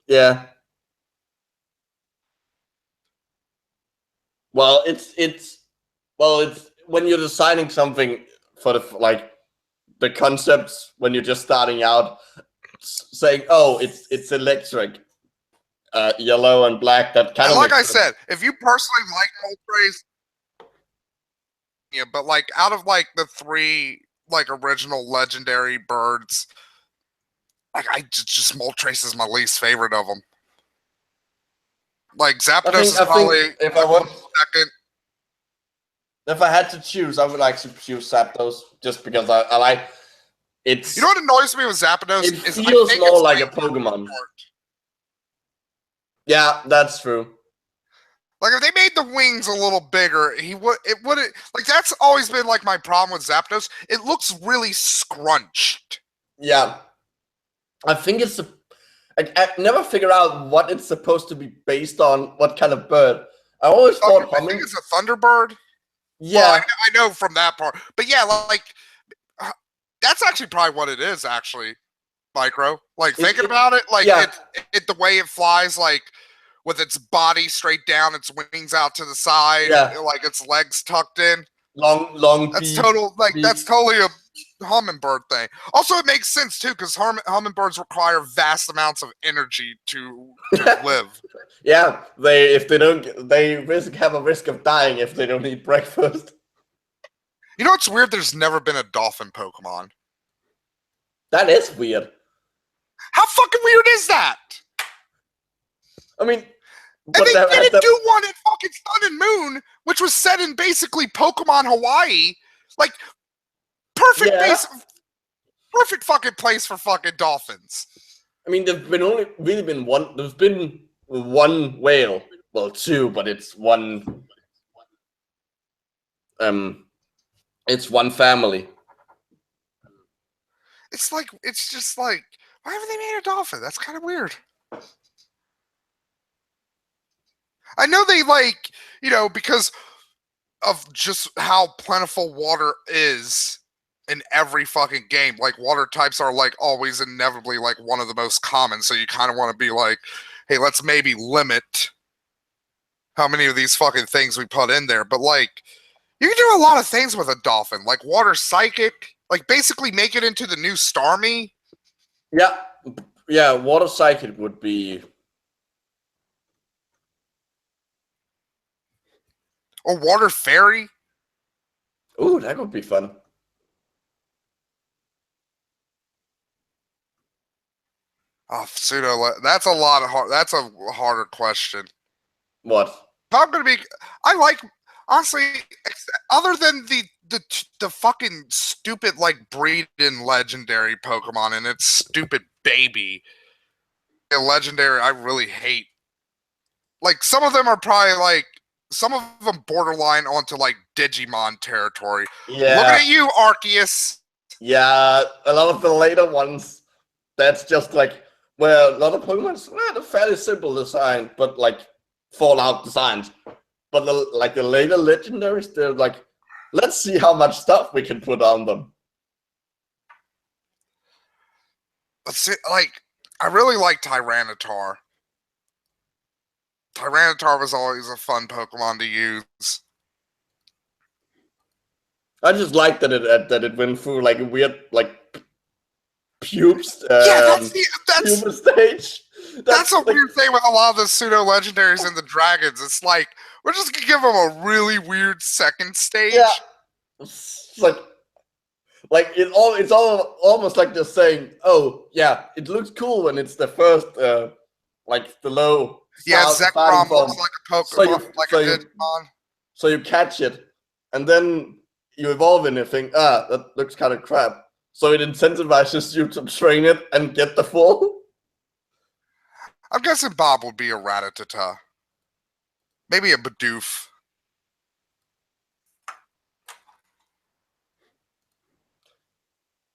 Yeah. Well, it's when you're designing something for the concepts when you're just starting out, saying, "Oh, it's electric, yellow and black." That kind And of like makes I sense. said, if you personally like Moltres, yeah, but like out of like the 3 like original legendary birds, like just Moltres is my least favorite of them. Like Zapdos is probably if I would, second. if I had to choose, I would like to choose Zapdos just because I like it's. You know what annoys me with Zapdos? It feels more like a Pokemon. Yeah, that's true. Like if they made the wings a little bigger, it wouldn't like that's always been like my problem with Zapdos. It looks really scrunched. Yeah. I think I never figure out what it's supposed to be based on, what kind of bird. I always thought I think it's a Thunderbird. Yeah. Well, I know from that part. But yeah, like that's actually probably what it is, actually, Micro. Like thinking about it, like it the way it flies, like with its body straight down, its wings out to the side, like its legs tucked in. Long That's beak, that's totally a hummingbird thing. Also, it makes sense too because hummingbirds require vast amounts of energy to live. Yeah, they have a risk of dying if they don't eat breakfast. You know what's weird? There's never been a dolphin Pokemon. That is weird. How fucking weird is that? I mean, and they didn't do one at fucking Sun and Moon, which was set in basically Pokemon Hawaii. Like, perfect fucking place for fucking dolphins. I mean, there's been one whale. Well, 2, but it's one. It's one family. It's just like, why haven't they made a dolphin? That's kind of weird. I know they like, because of just how plentiful water is in every fucking game. Like water types are like always inevitably like one of the most common. So you kind of want to be like, hey, let's maybe limit how many of these fucking things we put in there. But like, you can do a lot of things with a dolphin, like water psychic, like basically make it into the new Starmie. Yeah, water psychic would be. Or water fairy. Ooh, that would be fun. Oh, pseudo. That's a lot of hard. That's a harder question. What? If I'm gonna be, I like honestly, other than the fucking stupid like breed in legendary Pokemon and its stupid baby. A legendary, I really hate. Like some of them are probably like some of them borderline onto like Digimon territory. Yeah. Looking at you, Arceus. Yeah, a lot of the later ones, that's just like where a lot of Pokemon's they're fairly simple design, but like Fallout designs. But the later legendaries, they're like, let's see how much stuff we can put on them. Let's see, like I really like Tyranitar. Tyranitar was always a fun Pokemon to use. I just like that it went through like a weird like pubes. Yeah, that's puber stage. That's a like, weird thing with a lot of the pseudo legendaries and the dragons. It's like we're just gonna give them a really weird second stage. Yeah, it's like it's all almost like they're saying, oh yeah, it looks cool when it's the first like the low. Yeah, Zekrom looks like a Pokemon, like a Digimon. So you catch it, and then you evolve in it and think, that looks kind of crap. So it incentivizes you to train it and get the full. I'm guessing Bob would be a Rattata. Maybe a Bidoof.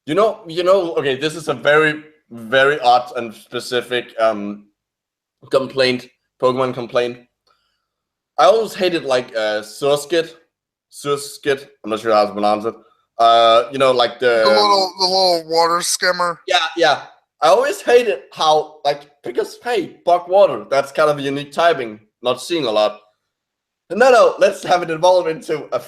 You know, okay, this is a very, very odd and specific complaint, Pokemon complaint. I always hated like Surskit, I'm not sure how to pronounce it. Like the little water skimmer. Yeah. I always hated how because hey, bug water, that's kind of a unique typing, not seen a lot. No, let's have it evolve into a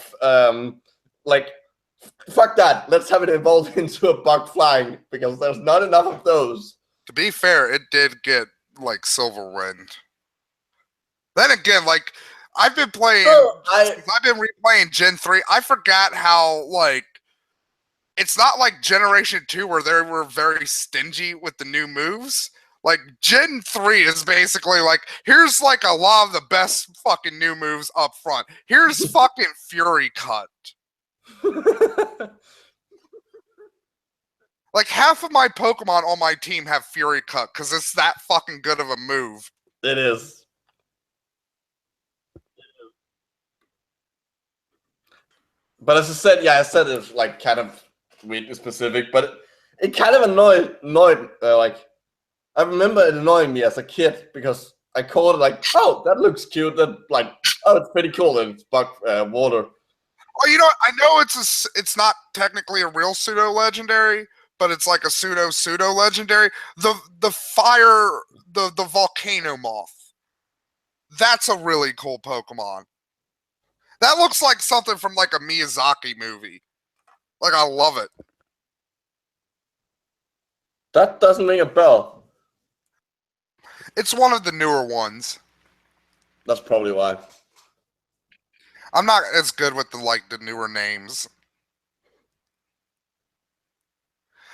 fuck that. Let's have it evolve into a bug flying because there's not enough of those. To be fair, it did get like Silverwind. Then again, like I've been playing, I've been replaying Gen 3. I forgot how like it's not like Generation 2 where they were very stingy with the new moves. Like Gen 3 is basically like, here's like a lot of the best fucking new moves up front. Here's fucking Fury Cut. Like half of my Pokemon on my team have Fury Cut because it's that fucking good of a move. It is. But as I said it's like kind of weirdly specific, but it kind of annoyed like I remember it annoying me as a kid because I called it like, oh, that looks cute. That like, oh, it's pretty cool. And it's bug water. Oh, I know it's not technically a real pseudo legendary, but it's like a pseudo legendary. The fire, the volcano moth. That's a really cool Pokemon. That looks like something from like a Miyazaki movie. Like I love it. That doesn't ring a bell. It's one of the newer ones. That's probably why. I'm not as good with the newer names.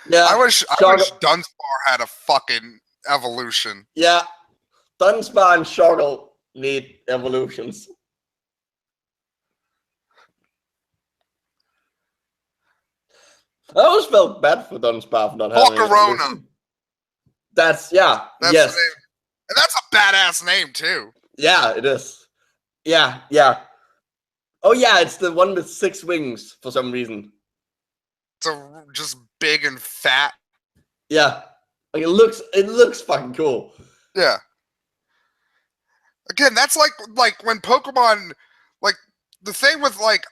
Yeah, I wish Dunsparce had a fucking evolution. Yeah, Dunsparce and Shoggle need evolutions. I always felt bad for Dunsparce for not having Volcarona. That's yes. The name. And that's a badass name too. Yeah, it is. Yeah. Oh yeah, it's the one with 6 wings for some reason. It's just big and fat. Yeah. Like it looks fucking cool. Yeah. Again, that's like when Pokemon, like the thing with like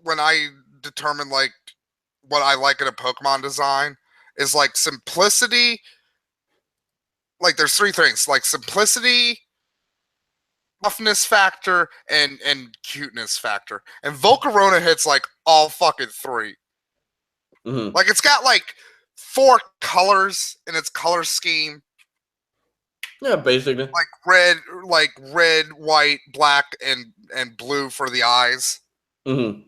when I determine like what I like in a Pokemon design is like simplicity. Like there's three things, like simplicity, toughness factor, and cuteness factor. And Volcarona hits like all fucking three. Mm-hmm. Like it's got like 4 colors in its color scheme. Yeah, basically. Like red, white, black, and blue for the eyes. Mm-hmm.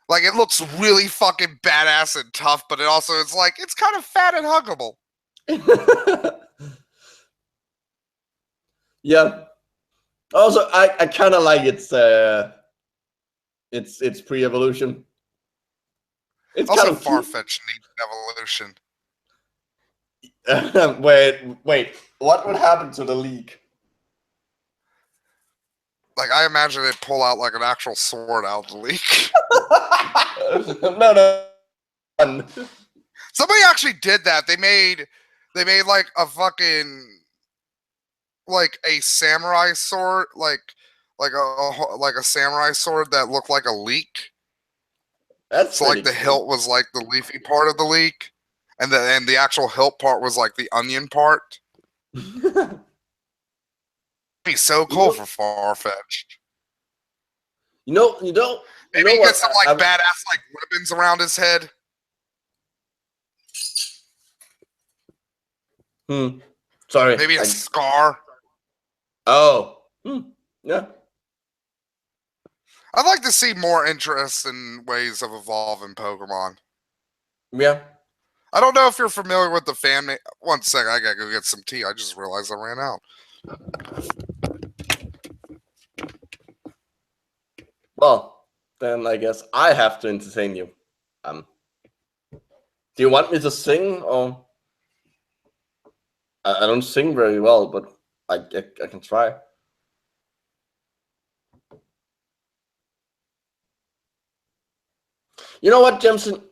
Like it looks really fucking badass and tough, but it also it's like it's kind of fat and huggable. Yeah. Also, I kind of like its pre-evolution. It's Also, kind of Farfetch'd needs evolution. Wait. What would happen to the leak? Like I imagine it pull out like an actual sword out of the leak. No. Somebody actually did that. They made like a fucking like a samurai sword, like a samurai sword that looked like a leek. That's So like the cool. hilt was like the leafy part of the leek, and the actual hilt part was like the onion part. Be so cool for Farfetch'd. You know Maybe he what? gets some like badass like ribbons around his head. Sorry. Maybe a scar. Oh. Yeah. I'd like to see more interesting ways of evolving Pokemon. Yeah. I don't know if you're familiar with the fan name. One second, I gotta go get some tea. I just realized I ran out. Well, then I guess I have to entertain you. Do you want me to sing, or I don't sing very well, but I can try. You know what, Jimson?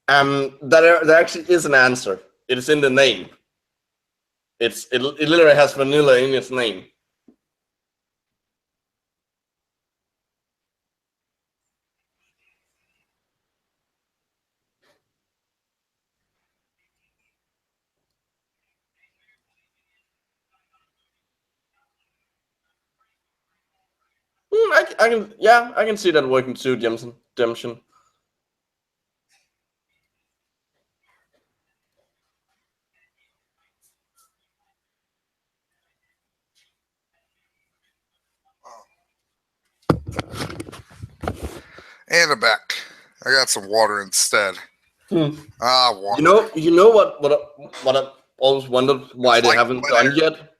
There actually is an answer. It is in the name. It literally has vanilla in its name. I can see that working too, Jimson. And I'm back. I got some water instead. Water. You know what I always wondered why they haven't done yet.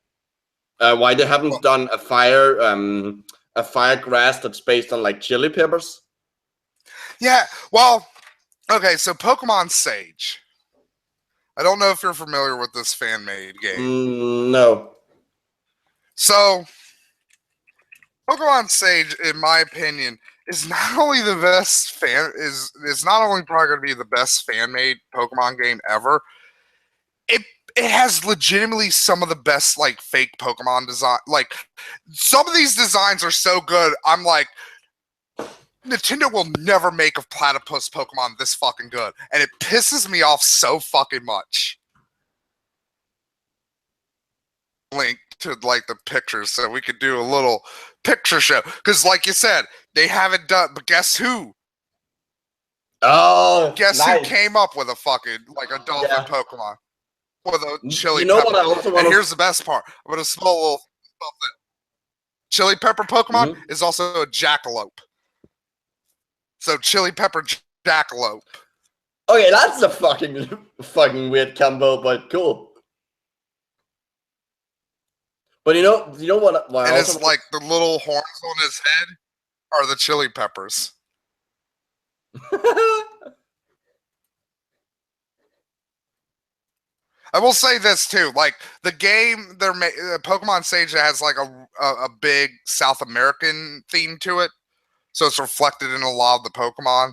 Why they haven't done a fire grass that's based on like chili peppers. Yeah, well, okay, so Pokemon Sage. I don't know if you're familiar with this fan-made game. No. So, Pokemon Sage, in my opinion, is not only the best is not only probably going to be the best fan-made Pokemon game ever. It has legitimately some of the best like fake Pokemon design. Like some of these designs are so good. I'm like, Nintendo will never make a platypus Pokemon this fucking good, and it pisses me off so fucking much. Link to like the pictures so we could do a little picture show, because like you said, they haven't done. But guess who? Oh, guess nice. who came up with a fucking like a dolphin Pokemon with a chili pepper? What I also and here's the best part. I'm gonna small little something. Chili pepper Pokemon is also a jackalope. So chili pepper jackalope. Okay, that's a fucking weird combo, but cool. But you know what? And it's like the little horns on his head are the chili peppers. I will say this too, like the game, Pokemon Sage has like a big South American theme to it, so it's reflected in a lot of the Pokemon.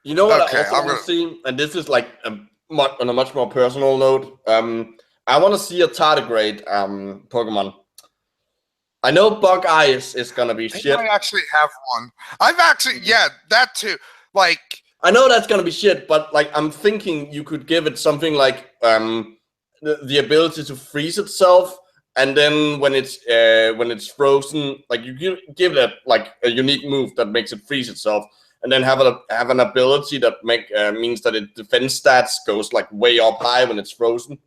You know what I also want to see, and this is like on a much more personal note, I want to see a tardigrade Pokemon. I know Bug Eyes is gonna be shit. I actually have one. I've actually, yeah, that too. Like, I know that's gonna be shit, but like I'm thinking you could give it something like the ability to freeze itself, and then when it's frozen, like you give it like a unique move that makes it freeze itself, and then have an ability that means that its defense stats goes like way up high when it's frozen.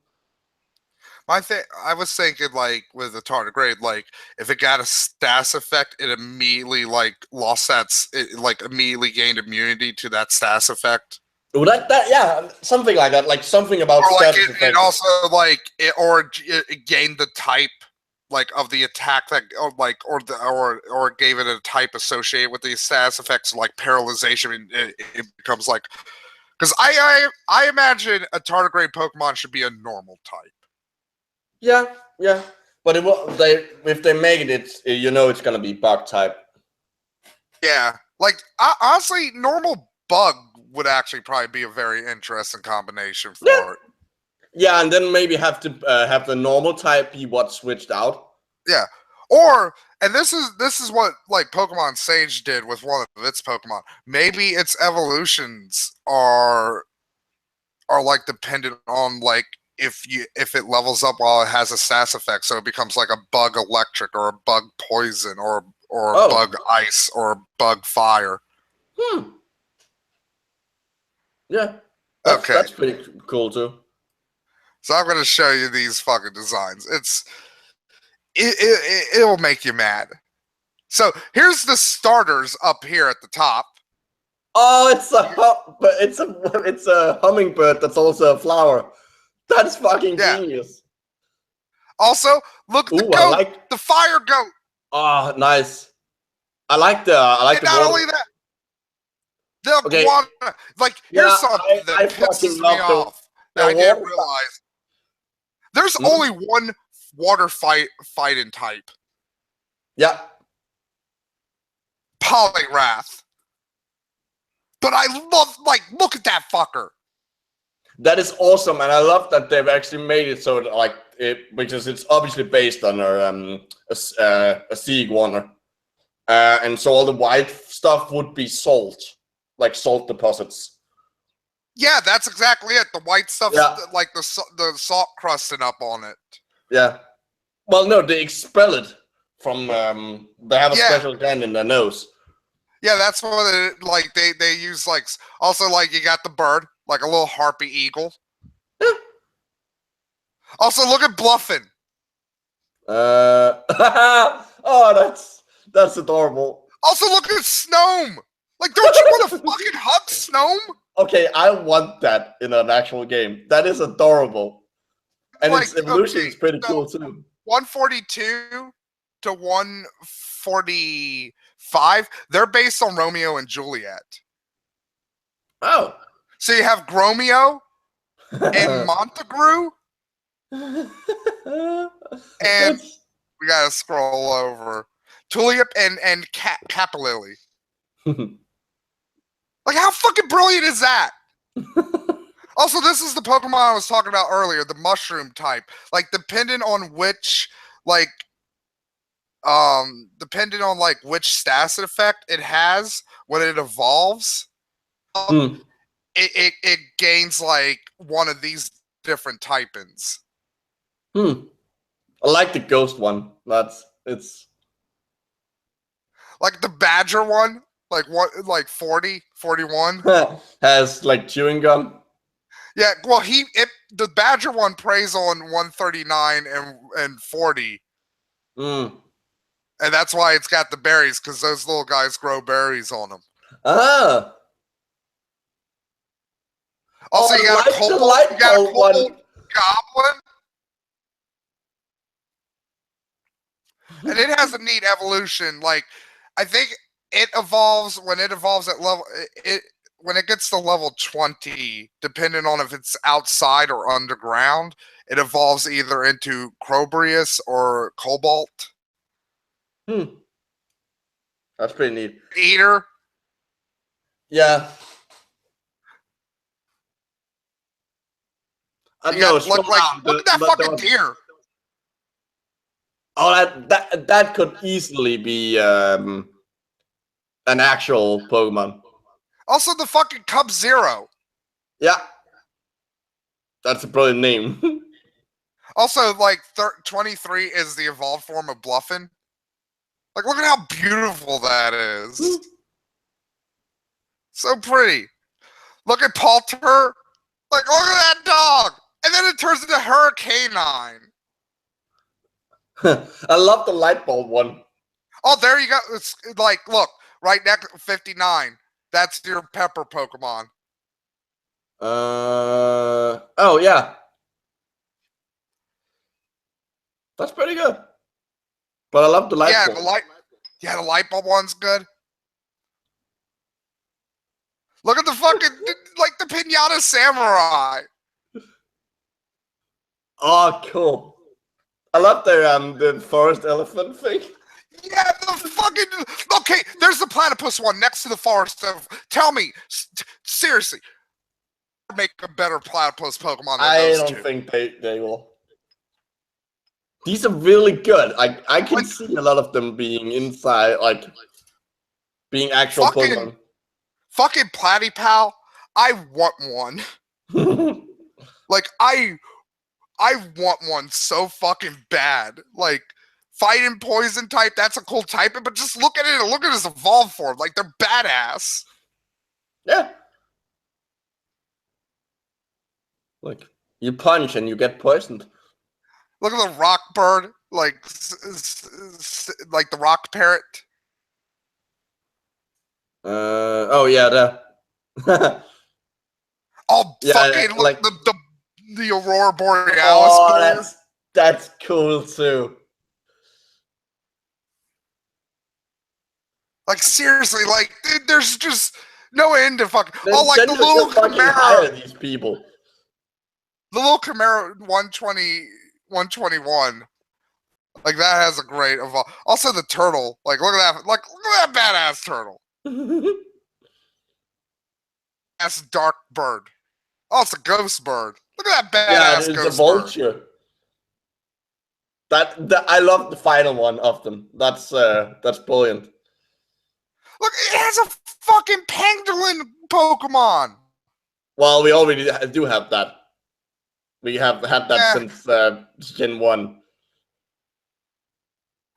I was thinking, like, with the tardigrade, like, if it got a status effect, it immediately, like, immediately gained immunity to that status effect. Oh, yeah, something like that, like something about Or, like, status it also, like, it gained the type, like, of the attack that, or gave it a type associated with the status effects, like paralyzation, and it becomes, like, because I imagine a tardigrade Pokemon should be a normal type. Yeah, but if they make it, it's gonna be bug type. Yeah, like honestly, normal bug would actually probably be a very interesting combination for it. Yeah, and then maybe have to have the normal type be what's switched out. Yeah, and this is what like Pokemon Sage did with one of its Pokemon. Maybe its evolutions are like dependent on like if it levels up while it has a status effect, so it becomes like a bug electric or a bug poison or a bug ice or a bug fire. Yeah. Okay. That's pretty cool too. So I'm gonna show you these fucking designs. It'll make you mad. So here's the starters up here at the top. Oh, it's a hummingbird that's also a flower. That's fucking genius. Also, look at the goat, the fire goat. Oh, nice. I like the not only that, the iguana. Like, here's something that pisses me off that I didn't realize. There's only one water fighting type. Yeah. Poliwrath. But I love, like, look at that fucker. That is awesome, and I love that they've actually made it so that, like, because it's obviously based on a sea iguana, and so all the white stuff would be salt, like salt deposits. Yeah, that's exactly it. The white stuff, like the salt crusting up on it. Yeah. Well, no, they expel it from. They have a special gland in their nose. Yeah, that's what it, like they use, like, also, like, you got the bird, like a little harpy eagle. Also, look at Bluffin. Oh, that's adorable. Also, look at Snome. Like, don't you want to fucking hug Snome? Okay, I want that in an actual game. That is adorable. And like, its evolution is pretty cool too. 142 to 145, they're based on Romeo and Juliet. Oh. So you have Gromeo and Montegru. And we gotta scroll over. Tulip and Capilili. Like, how fucking brilliant is that? Also, this is the Pokemon I was talking about earlier, the mushroom type. Like, depending on which, like, which status effect it has when it evolves, it gains, like, one of these different typings. I like the ghost one. It's like the badger one, like what, like 40, 41 has like chewing gum. Yeah, well, the badger one preys on 139 and 40. And that's why it's got the berries, because those little guys grow berries on them. Ah. Also, you got a cold goblin. And it has a neat evolution. Like, I think it evolves when it evolves at level when it gets to level 20, depending on if it's outside or underground, it evolves either into Crobrius or Cobalt. That's pretty neat. Eater. Yeah. No, look scroll down. at that fucking deer. Oh, that could easily be an actual Pokemon. Also, the fucking Cub Zero. Yeah, that's a brilliant name. Also, like 23 is the evolved form of Bluffin. Like, look at how beautiful that is. So pretty. Look at Palter. Like, look at that dog. And then it turns into Hurricanine. I love the light bulb one. Oh, there you go. It's like, look, right next 59. That's your Pepper Pokemon. Oh yeah, that's pretty good. But I love the light bulb. The light bulb one's good. Look at the fucking like the Pinata Samurai. Oh, cool. I love the forest elephant thing. Yeah, the fucking okay. There's the platypus one next to the forest. Tell me, seriously, make a better platypus Pokemon than I those don't two. think they will. These are really good. I can see a lot of them being inside, like being actual Pokemon. Fucking Platypal, I want one. Like I want one so fucking bad. Like fight and poison type, that's a cool type, but just look at it. Look at his evolved form. Like they're badass. Yeah. Like you punch and you get poisoned. Look at the rock bird, like the rock parrot. Oh yeah, that. Oh Yeah, fucking look, like the Aurora Borealis. Oh, that's cool too. Like seriously, like dude, there's just no end to fucking. Oh, like the little Chimera. These people. The little Chimera 121. Like that has a great evolve. Also the turtle. Like look at that. Like look at that badass turtle. That's a dark bird. Oh, it's a ghost bird. Look at that badass it's ghost a vulture. bird. That I love the final one of them. That's brilliant. Look, it has a fucking pangolin Pokemon. Well, we already do have that. We have had that since Gen 1.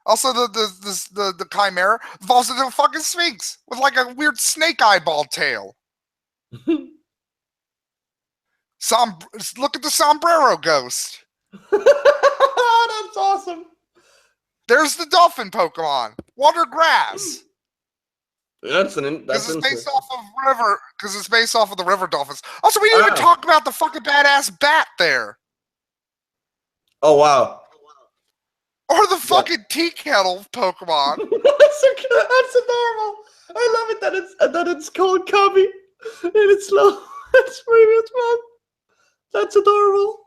Also, the Chimera evolves into a fucking Sphinx with like a weird snake eyeball tail. Look at the Sombrero Ghost. That's awesome. There's the Dolphin Pokemon, Water Grass. That's Because it's based off of the river dolphins. Also, we didn't even talk about the fucking badass bat there. Oh wow. Or the fucking tea kettle Pokemon. That's adorable. I love it that it's called Cubby. And it's slow. It's pretty much fun. That's adorable.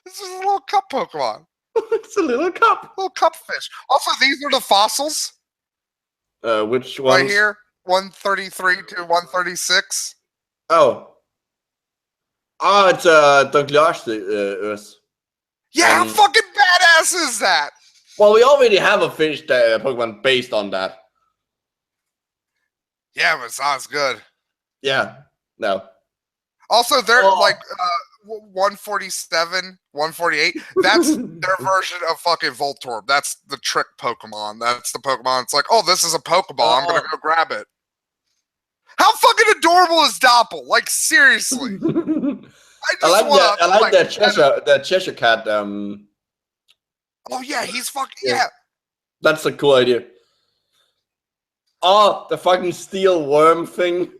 This is a little cup Pokemon. It's a little cup. Little cup fish. Also, these are the fossils. Which ones? Right here. 133 to 136. Oh. Oh, it's Douglas. Yeah, how fucking badass is that? Well, we already have a fish Pokemon based on that. Yeah, but it sounds good. Yeah. No. Also, they're like 147, 148. That's their version of fucking Voltorb. That's the trick Pokemon. That's the Pokemon. It's like, oh, this is a Pokeball. I'm gonna go grab it. How fucking adorable is Doppel? Like seriously. I like that Cheshire Cat. Oh yeah, he's fucking yeah. That's a cool idea. Oh, the fucking steel worm thing.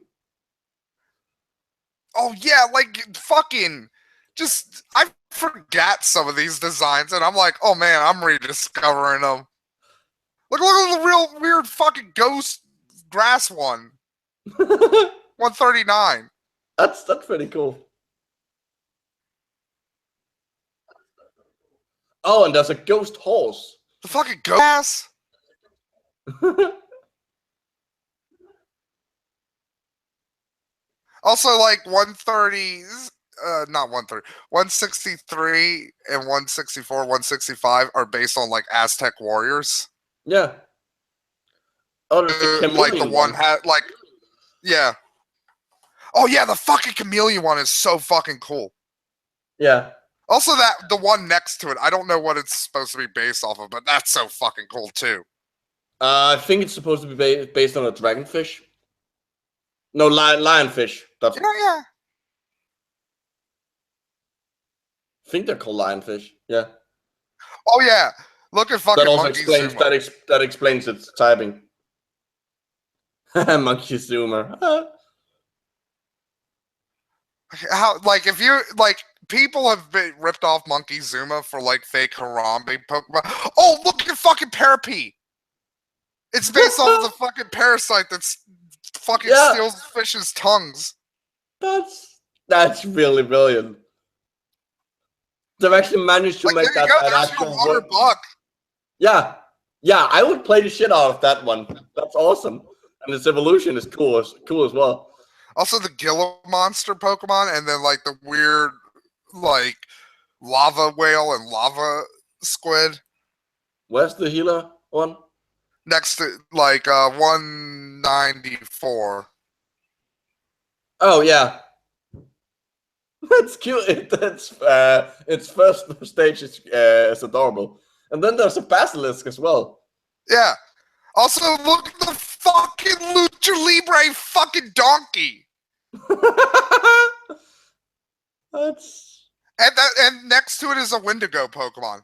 Oh yeah, like fucking just I forgot some of these designs and I'm like, oh man, I'm rediscovering them. Look at the real weird fucking ghost grass one. 139. That's pretty cool. Oh, and there's a ghost horse. The fucking ghost ass. Also, like 130. not 163 and 164, 165 are based on like Aztec warriors. Yeah. Oh, there's the Like the chameleon one had like, yeah. Oh yeah, the fucking chameleon one is so fucking cool. Yeah. Also, the one next to it, I don't know what it's supposed to be based off of, but that's so fucking cool too. I think it's supposed to be based on a dragonfish. No, lionfish. That's. Yeah. I think they're called lionfish. Yeah. Oh yeah. Look at fucking That also Monkey explains Zuma. that explains its typing. Monkey Zoomer. How like if you like people have been ripped off Monkey Zuma for like fake Harambe Pokemon. Oh, look at fucking Parapy. It's based off of the fucking parasite that's fucking steals fish's tongues. That's really brilliant. They've actually managed to like, make there that you go, an there's actual your water work. bug. Yeah. Yeah, I would play the shit out of that one. That's awesome. And its evolution is cool as well. Also the Gila monster Pokemon, and then like the weird like lava whale and lava squid. Where's the healer one? Next to like 194. Oh yeah. That's cute. That's its first stage is adorable. And then there's a basilisk as well. Yeah. Also, look at the fucking Lucha Libre fucking donkey. That's. And next to it is a Wendigo Pokemon.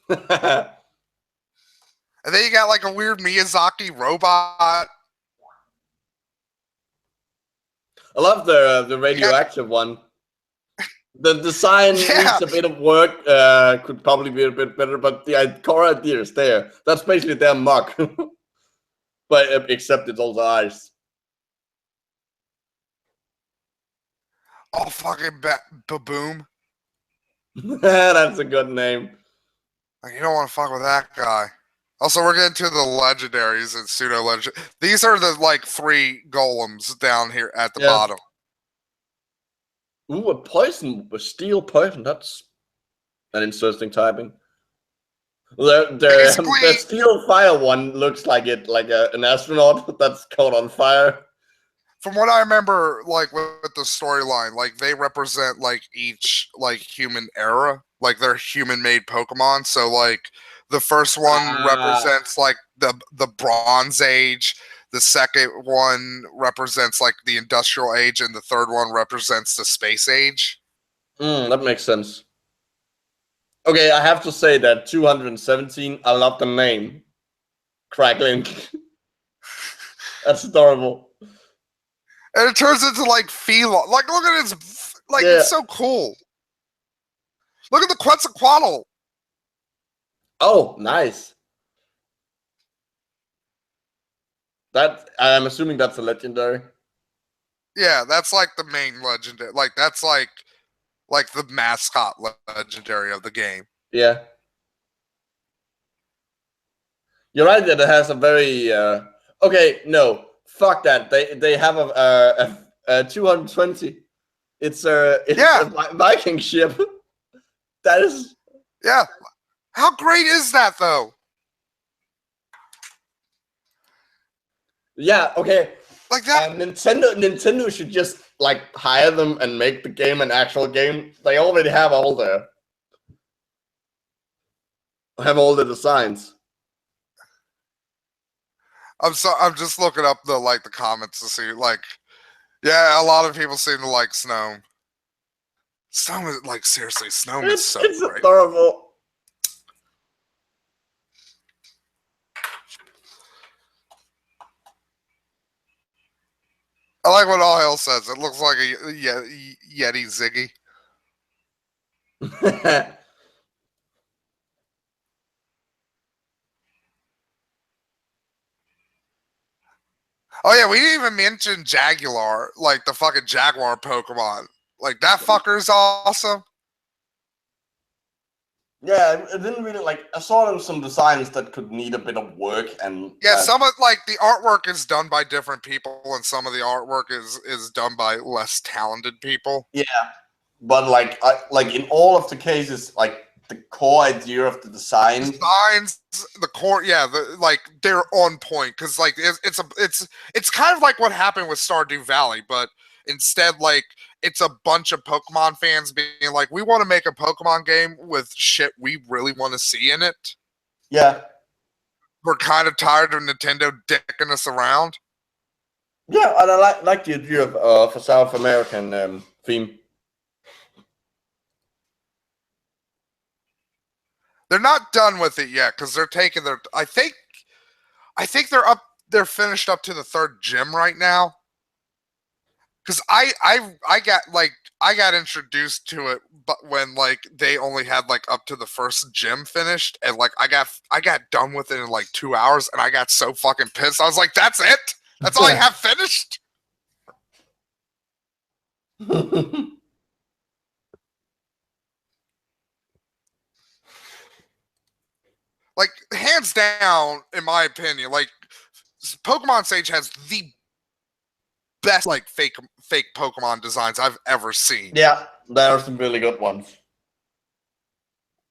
And then you got like a weird Miyazaki robot. I love the radioactive one. The design needs a bit of work. Could probably be a bit better, but the core idea is there. That's basically their muck, but except it's also ice. Oh fucking Baboom! That's a good name. Like, you don't want to fuck with that guy. Also, we're getting to the legendaries and pseudo legend. These are the like 3 golems down here at the bottom. Ooh, a steel poison. That's an interesting typing. The steel fire one looks like an astronaut that's caught on fire. From what I remember, like with the storyline, like they represent like each like human era, like they're human-made Pokemon. So like the first one represents like the Bronze Age. The second one represents like the Industrial Age, and the third one represents the Space Age. That makes sense. Okay, I have to say that 217, I love the name. Crackling. That's adorable. And it turns into like Fila. Like, look at its, like, it's so cool. Look at the Quetzalcoatl. Oh, nice. That, I'm assuming that's a legendary. Yeah, that's like the main legendary. Like, that's like the mascot legendary of the game. Yeah. You're right that it has a very, okay, no. Fuck that. They have a 220. It's a Viking ship. That is. Yeah. How great is that though? Yeah. Okay. Like that. Nintendo should just like hire them and make the game an actual game. They already have all the designs. I'm just looking up the comments to see yeah, a lot of people seem to like Snow. Snow is like seriously, Snow is so it's great. Adorable. I like what All Hell says. It looks like a Yeti Ziggy. Oh yeah, we didn't even mention Jaguar, like the fucking Jaguar Pokemon. Like that fucker's awesome. Yeah, it didn't really like. I saw them some designs that could need a bit of work, and Yeah, some of like the artwork is done by different people, and some of the artwork is done by less talented people. yeah, but like like in all of the cases, like the core idea of the design, Designs, the core, yeah, like they're on point because like it's kind of like what happened with Stardew Valley, but instead like it's a bunch of Pokemon fans being like, we want to make a Pokemon game with shit we really want to see in it. yeah, We're kind of tired of Nintendo dicking us around. yeah, and I like the idea of a South American theme. They're not done with it yet because they're taking their. I think they're up. They're finished up to the third gym right now. Because I got introduced to it, but when like they only had like up to the first gym finished, and like I got done with it in like 2 hours, and I got so fucking pissed. I was like, "That's it? That's all I have finished." Like hands down, in my opinion, like Pokemon Sage has the best like fake Pokemon designs I've ever seen. Yeah, there are some really good ones.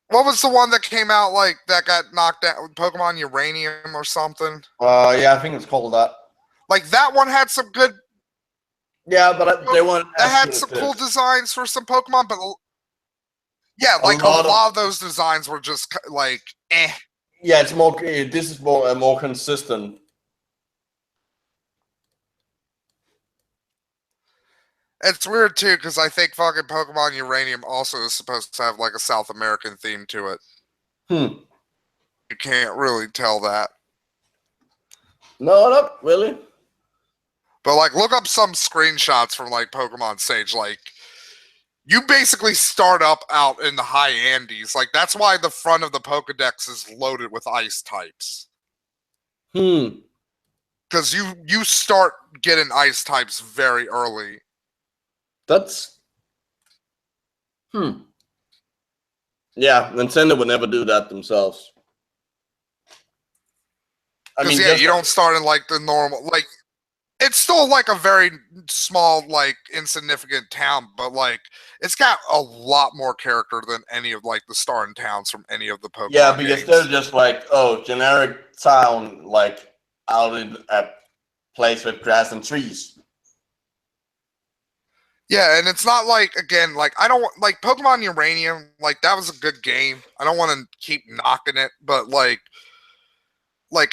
What was the one that came out like that got knocked out? Pokemon Uranium or something? Yeah, I think it's called that. Like that one had some good. Yeah, but they weren't. That had some cool designs for some Pokemon, but yeah, like a lot of those designs were just like eh. Yeah, it's more. This is more consistent. It's weird too because I think fucking Pokemon Uranium also is supposed to have like a South American theme to it. You can't really tell that. No, not really. But like, look up some screenshots from like Pokemon Sage. Like, you basically start up out in the high Andes. Like, that's why the front of the Pokedex is loaded with ice types. Because you start getting ice types very early. That's Yeah, Nintendo would never do that themselves. I mean, yeah, you don't start in like the normal, like it's still like a very small, like insignificant town, but like it's got a lot more character than any of like the starting towns from any of the Pokemon Yeah, because games. they're just like, oh, generic town, like out in a place with grass and trees. Yeah, and it's not like, again, like I don't like Pokemon Uranium, like that was a good game. I don't want to keep knocking it, but like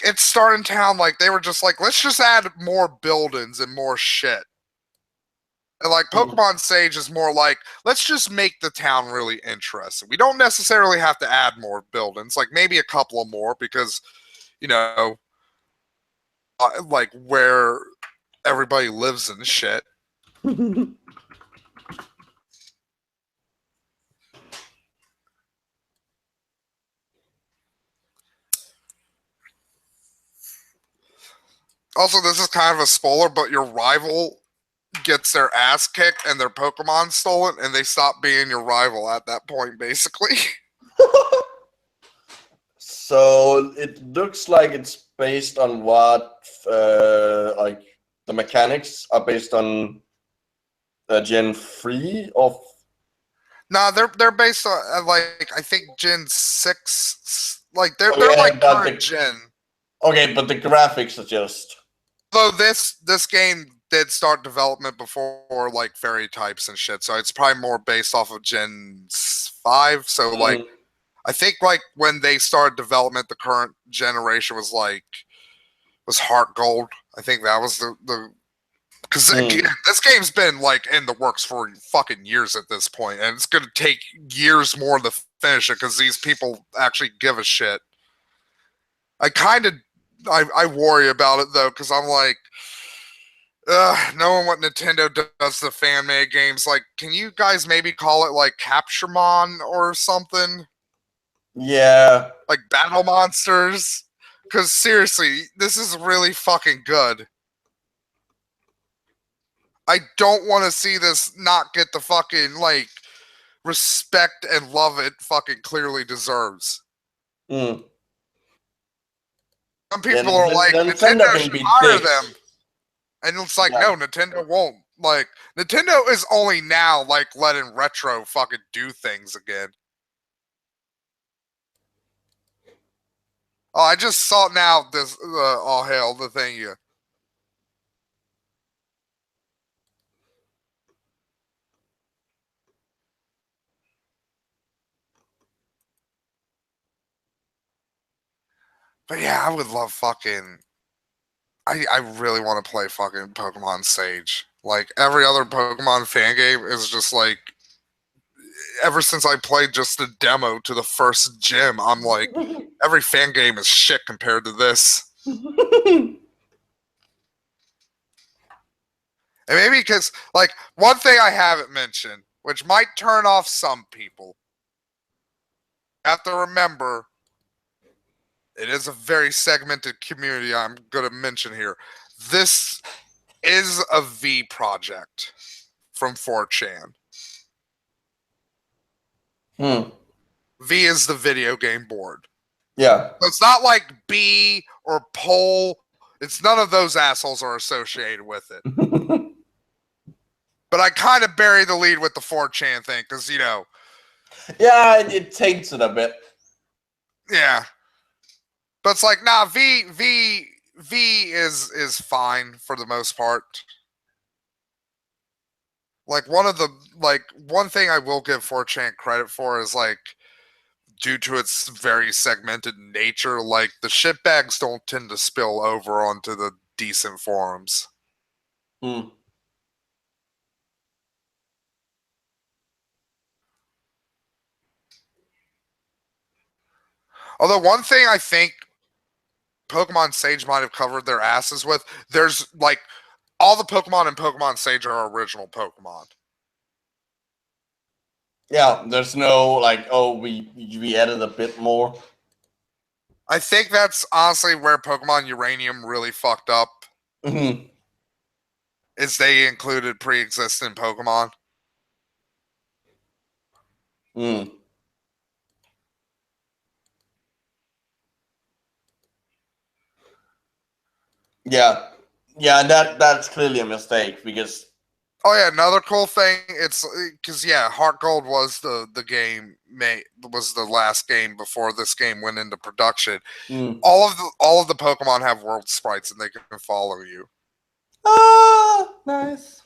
it's starting town, like they were just like, let's just add more buildings and more shit. And like Pokemon Sage is more like, let's just make the town really interesting. We don't necessarily have to add more buildings, like maybe a couple of more because, you know, like where everybody lives and shit. Also, this is kind of a spoiler, but your rival gets their ass kicked and their Pokemon stolen, and they stop being your rival at that point, basically. So it looks like it's based on what, like the mechanics are based on Gen 3 of. No, they're based on like I think Gen 6. Like they're yeah, like but current gen. Okay, but the graphics are just. Though this game did start development before like fairy types and shit, so it's probably more based off of Gen 5. So like, I think like when they started development, the current generation was Heart Gold. I think that was the because again, this game's been like in the works for fucking years at this point, and it's gonna take years more to finish it because these people actually give a shit. I worry about it though, because I'm like, knowing what Nintendo does to fan-made games, like, can you guys maybe call it like Capturemon or something? Yeah. Like Battle Monsters? Because seriously, this is really fucking good. I don't want to see this not get the fucking, like, respect and love it fucking clearly deserves. Mm. Some people are like, Nintendo Nintendo can should be hire dicks. them. And it's like, Yeah. no, Nintendo won't. Like, Nintendo is only now, like, letting retro fucking do things again. Oh, I just saw now this, all hail the thing you. But yeah, I would love fucking. I really want to play fucking Pokemon Sage. Like, every other Pokemon fan game is just like. Ever since I played just the demo to the first gym, I'm like, every fan game is shit compared to this. And maybe because, like, one thing I haven't mentioned, which might turn off some people, you have to remember, it is a very segmented community I'm going to mention here. This is a V project from 4chan. Hmm. V is the video game board. Yeah. So it's not like B or Pol. It's none of those assholes are associated with it. But I kind of bury the lead with the 4chan thing because, you know. Yeah, it taints it a bit. Yeah. But it's like, nah, V is fine for the most part. Like, one thing I will give 4chan credit for is, like, due to its very segmented nature, like, the shitbags don't tend to spill over onto the decent forums. Hmm. Although one thing I think Pokemon Sage might have covered their asses with, there's, like, all the Pokemon in Pokemon Sage are original Pokemon. Yeah, there's no, like, oh, we added a bit more. I think that's honestly where Pokemon Uranium really fucked up. Mm-hmm. Is they included pre-existing Pokemon. Mm. Yeah. Yeah, that's clearly a mistake because Oh yeah, another cool thing. It's because Heart Gold was the game was the last game before this game went into production. All of the Pokemon have world sprites and they can follow you. Ah, nice.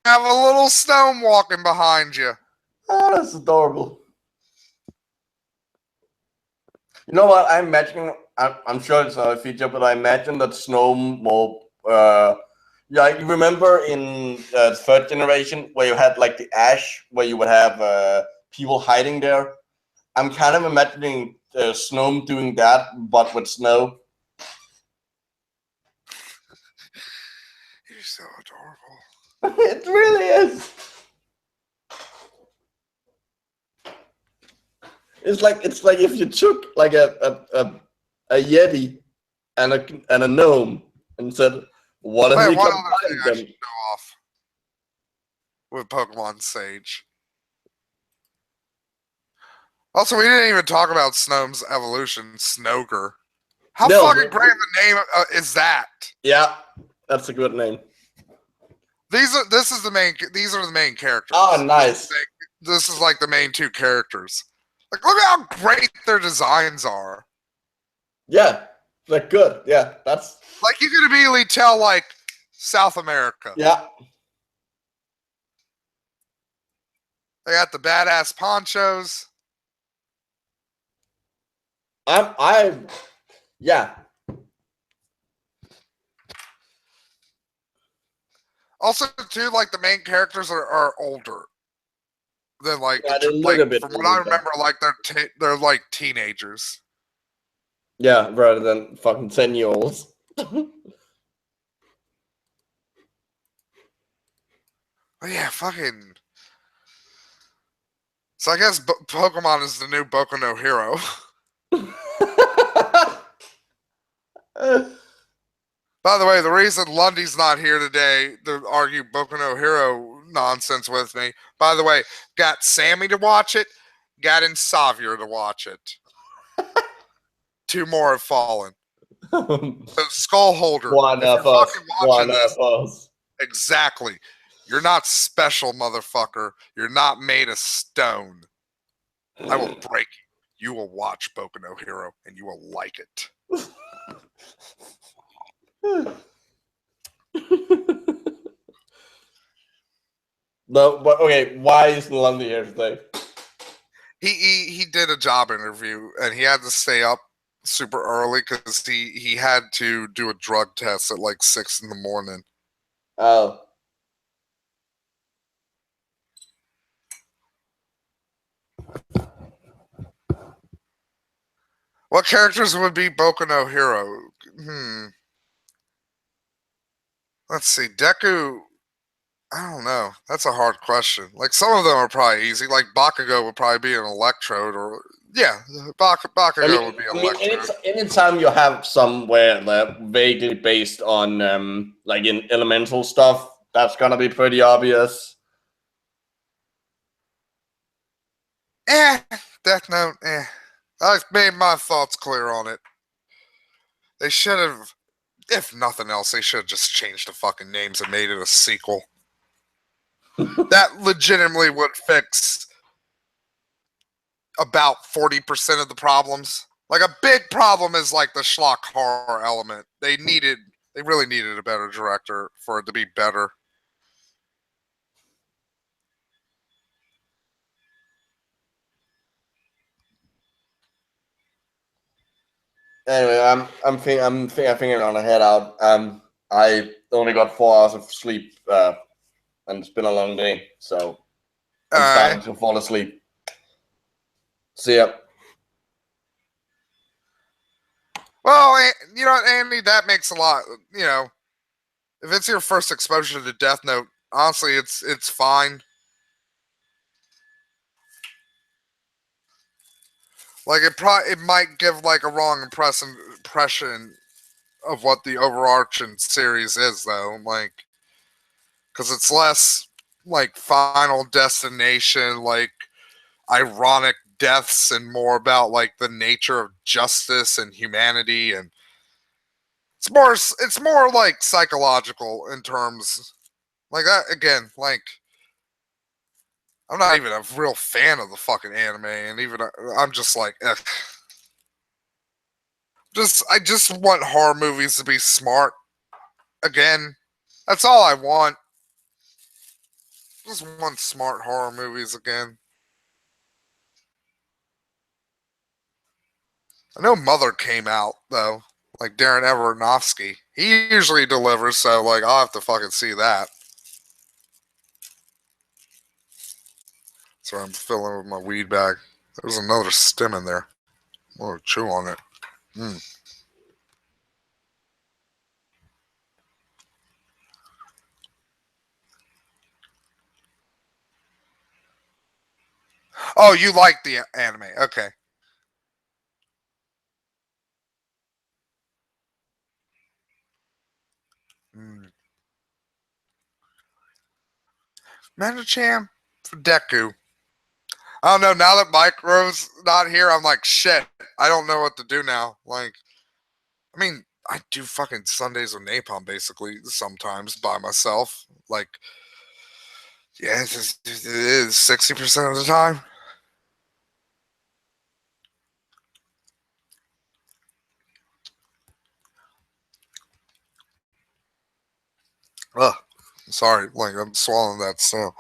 Have a little Snome walking behind you. Oh, that's adorable. You know what? I'm imagining. I'm sure it's not a feature, but I imagine that Snome will. Yeah, you remember in third generation where you had like the Ash, where you would have people hiding there. I'm kind of imagining Snome doing that, but with snow. You're so adorable. It really is. It's like if you took like a Yeti and a gnome and said, "What if we One other thing combine I them?" should show off with Pokemon Sage. Also, we didn't even talk about Snome's evolution, Snoger. How fucking great of a name is that? Yeah, that's a good name. These are the main characters. Oh, nice. This is like the main two characters. Like, look at how great their designs are. Yeah, they're good. Yeah, that's like you can immediately tell like South America. Yeah. They got the badass ponchos. Yeah. Also, too, like the main characters are older than like, Yeah, they look a bit from what I older. remember, like they're like teenagers. Yeah, rather than fucking 10-year-olds. But yeah, fucking. So I guess Pokemon is the new Boku no Hero. By the way, the reason Lundy's not here today to argue Boku no Hero nonsense with me. By the way, got Sammy to watch it, got Xavier to watch it. 2 more have fallen. So Skullholder, One if you're of us. fucking watching One this, of us. exactly. You're not special, motherfucker. You're not made of stone. I will break you. You will watch Boku no Hero, and you will like it. No, but okay, why is Nalandi here today? He did a job interview, and he had to stay up super early because he had to do a drug test at like 6 in the morning. Oh. What characters would be Boku no Hero? Let's see. Deku, I don't know. That's a hard question. Like, some of them are probably easy. Like, Bakugo would probably be an Electrode, or yeah, Bakugo would be an Electrode. Anytime you have somewhere that vaguely based on like in elemental stuff, that's gonna be pretty obvious. Death Note, I've made my thoughts clear on it. They should have, if nothing else, they should have just changed the fucking names and made it a sequel. That legitimately would fix about 40% of the problems. Like, a big problem is like the schlock horror element. They really needed a better director for it to be better. Anyway, I'm thinking on a head out. I only got 4 hours of sleep, and it's been a long day, so I'm starting to fall asleep. See ya. Well, you know what, Andy? That makes a lot. You know, if it's your first exposure to Death Note, honestly, it's fine. Like, it might give like a wrong impression of what the overarching series is, though. Like, because it's less like Final Destination, like ironic deaths, and more about like the nature of justice and humanity, and it's more like psychological in terms like that. Again, like, I'm not even a real fan of the fucking anime, and even I'm just like, ugh. I just want horror movies to be smart. Again, that's all I want. Just want smart horror movies again. I know Mother came out though, like Darren Aronofsky. He usually delivers, so like I'll have to fucking see that. So I'm filling with my weed bag. There's another stem in there. I'm gonna chew on it. Oh, you like the anime? Okay. Manicham for Deku. I don't know. Now that Micro's not here, I'm like, shit. I don't know what to do now. Like, I mean, I do fucking Sundays with Napalm basically sometimes by myself. Like, yeah, it is 60% of the time. Ugh, sorry, like I'm swallowing that still.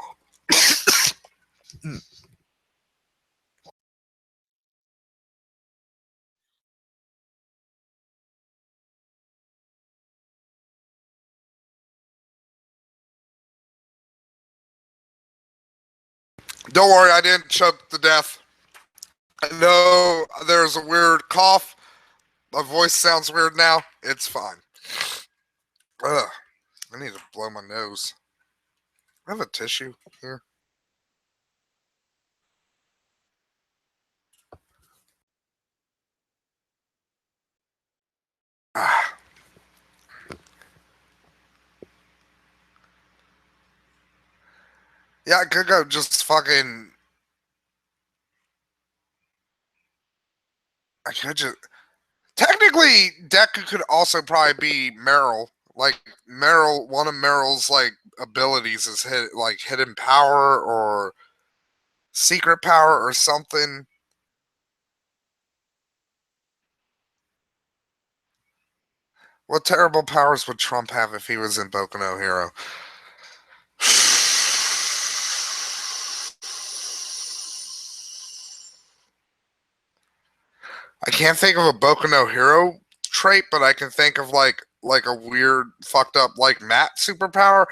Don't worry, I didn't choke to death. I know there's a weird cough. My voice sounds weird now. It's fine. Ugh, I need to blow my nose. I have a tissue here. Ah. Yeah, I could go just fucking. I could just. Technically, Deku could also probably be Meryl. Like Meryl, one of Meryl's like abilities is hidden power or secret power or something. What terrible powers would Trump have if he was in Boku no Hero? I can't think of a Boku no Hero trait, but I can think of like a weird fucked up like Matt superpower.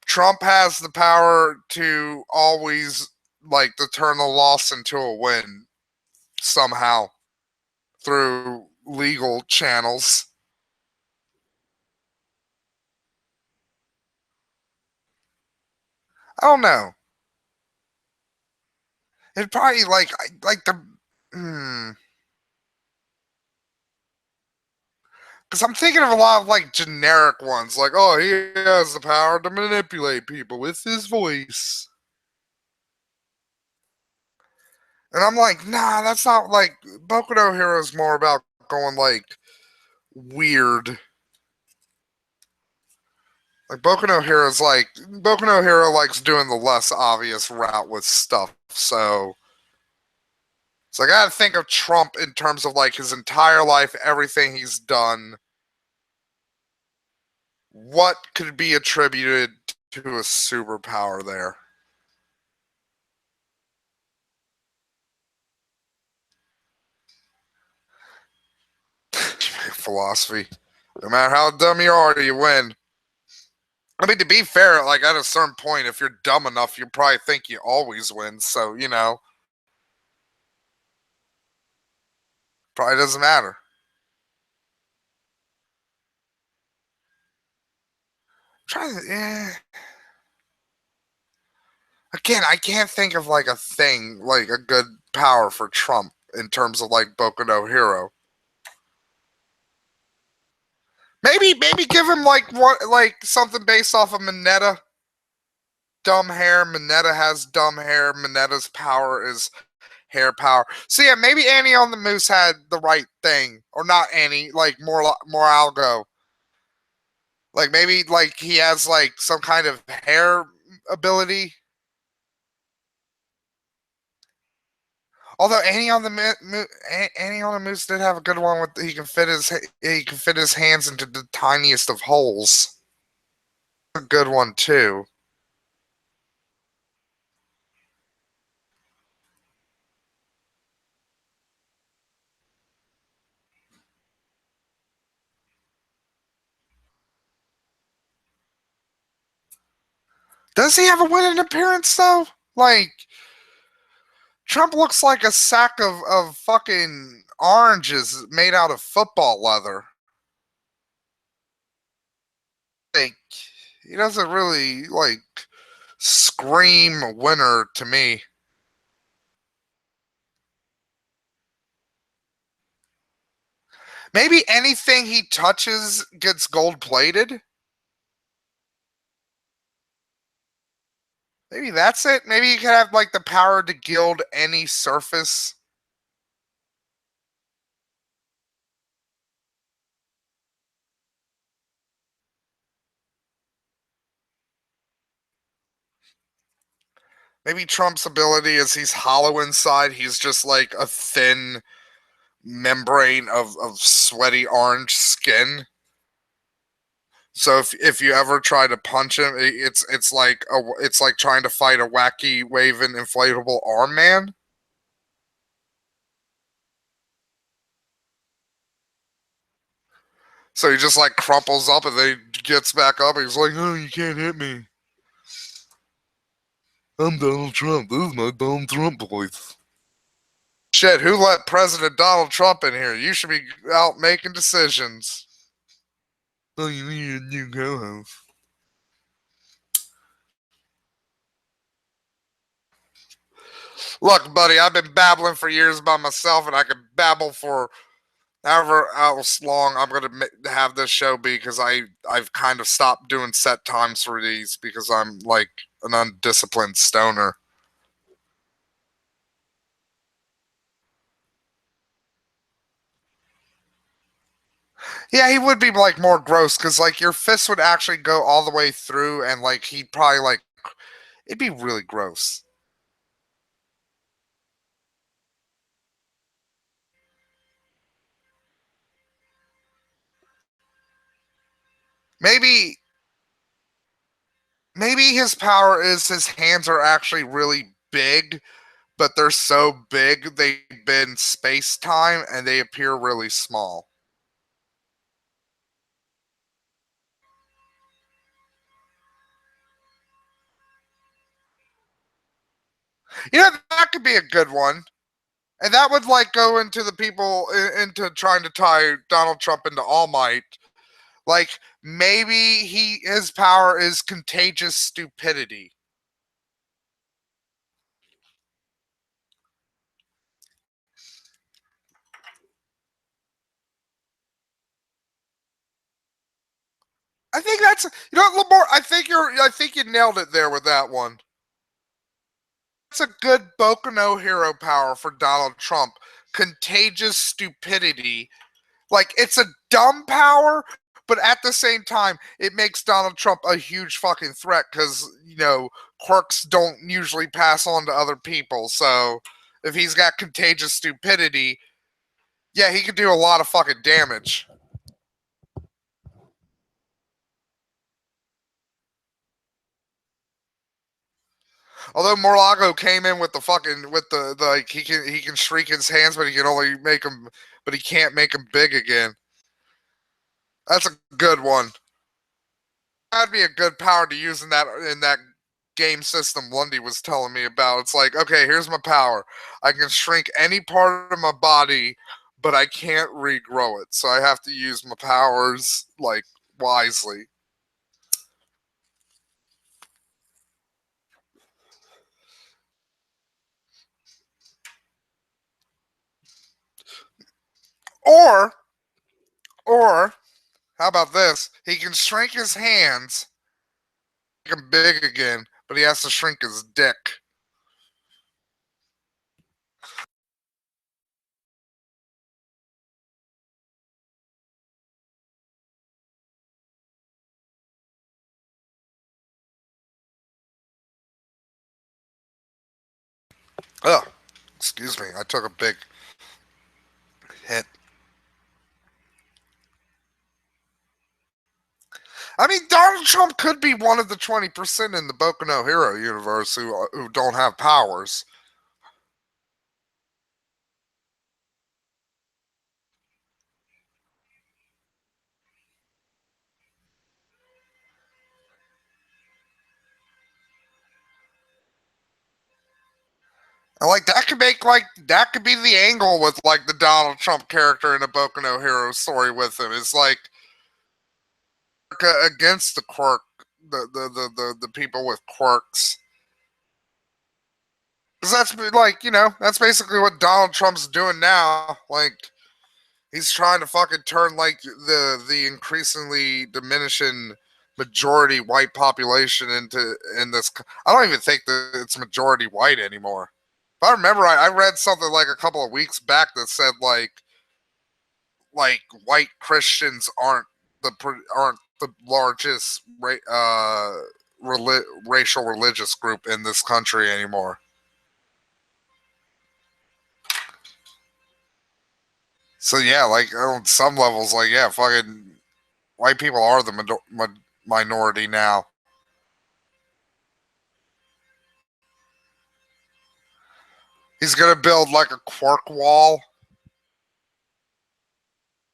Trump has the power to always like to turn a loss into a win somehow through legal channels. I don't know. It'd probably like the because I'm thinking of a lot of like generic ones, like oh he has the power to manipulate people with his voice. And I'm like, nah, that's not like Boku no Hero is more about going like weird. Like Boku no Hero is like Boku no Hero likes doing the less obvious route with stuff. So I gotta think of Trump in terms of like his entire life, everything he's done. What could be attributed to a superpower there? Philosophy. No matter how dumb you are, you win. I mean, to be fair, like at a certain point, if you're dumb enough, you probably think you always win. So, you know, probably doesn't matter. Trying to, Again, I can't think of like a thing, like a good power for Trump in terms of like Boku no Hero. Maybe give him like what, like something based off of Mineta. Dumb hair. Mineta has dumb hair. Mineta's power is hair power. So yeah, maybe Annie on the Moose had the right thing, or not Annie, like more Algo. Like maybe like he has like some kind of hair ability. Although Annie on the Moose did have a good one with he can fit his hands into the tiniest of holes. A good one too. Does he have a winning appearance though? Like Trump looks like a sack of fucking oranges made out of football leather. Like he doesn't really like scream winner to me. Maybe anything he touches gets gold plated. Maybe that's it. Maybe you could have like the power to gild any surface. Maybe Trump's ability is he's hollow inside. He's just like a thin membrane of sweaty orange skin. So if you ever try to punch him, it's like trying to fight a wacky waving inflatable arm man. So he just like crumples up and then he gets back up. And he's like, "Oh, you can't hit me. I'm Donald Trump. This is my Donald Trump voice." Shit, who let President Donald Trump in here? You should be out making decisions. Oh, you need a new co-host. Look, buddy, I've been babbling for years by myself, and I could babble for however else long I'm gonna have this show be, because I've kind of stopped doing set times for these because I'm like an undisciplined stoner. Yeah, he would be like more gross, because like your fist would actually go all the way through, and like he'd probably like it'd be really gross. Maybe his power is his hands are actually really big, but they're so big they bend space time and they appear really small. You know, that could be a good one. And that would like go into the people into trying to tie Donald Trump into All Might. Like maybe his power is contagious stupidity. I think that's, you know, Lamar. I think you nailed it there with that one. That's a good Boku no Hero power for Donald Trump. Contagious stupidity. Like it's a dumb power, but at the same time, it makes Donald Trump a huge fucking threat, because you know quirks don't usually pass on to other people. So if he's got contagious stupidity, yeah, he could do a lot of fucking damage. Although Morlago came in with the fucking with the like he can shrink his hands, but he can only make them, but he can't make them big again. That's a good one. That'd be a good power to use in that game system Lundy was telling me about. It's like, okay, here's my power. I can shrink any part of my body, but I can't regrow it. So I have to use my powers like wisely. Or how about this? He can shrink his hands, make him big again, but he has to shrink his dick. Ugh, excuse me. I took a big hit. I mean, Donald Trump could be one of the 20% in the Boku no Hero universe who don't have powers. And like that could be the angle with like the Donald Trump character in a Boku no Hero story with him. It's like against the quirk, the people with quirks. Because that's like, you know, that's basically what Donald Trump's doing now. Like he's trying to fucking turn like the increasingly diminishing majority white population in this. I don't even think that it's majority white anymore. If I remember right, I read something like a couple of weeks back that said like white Christians aren't the largest racial religious group in this country anymore. So yeah, like on some levels, like yeah, fucking white people are the minority now. He's gonna build like a quirk wall,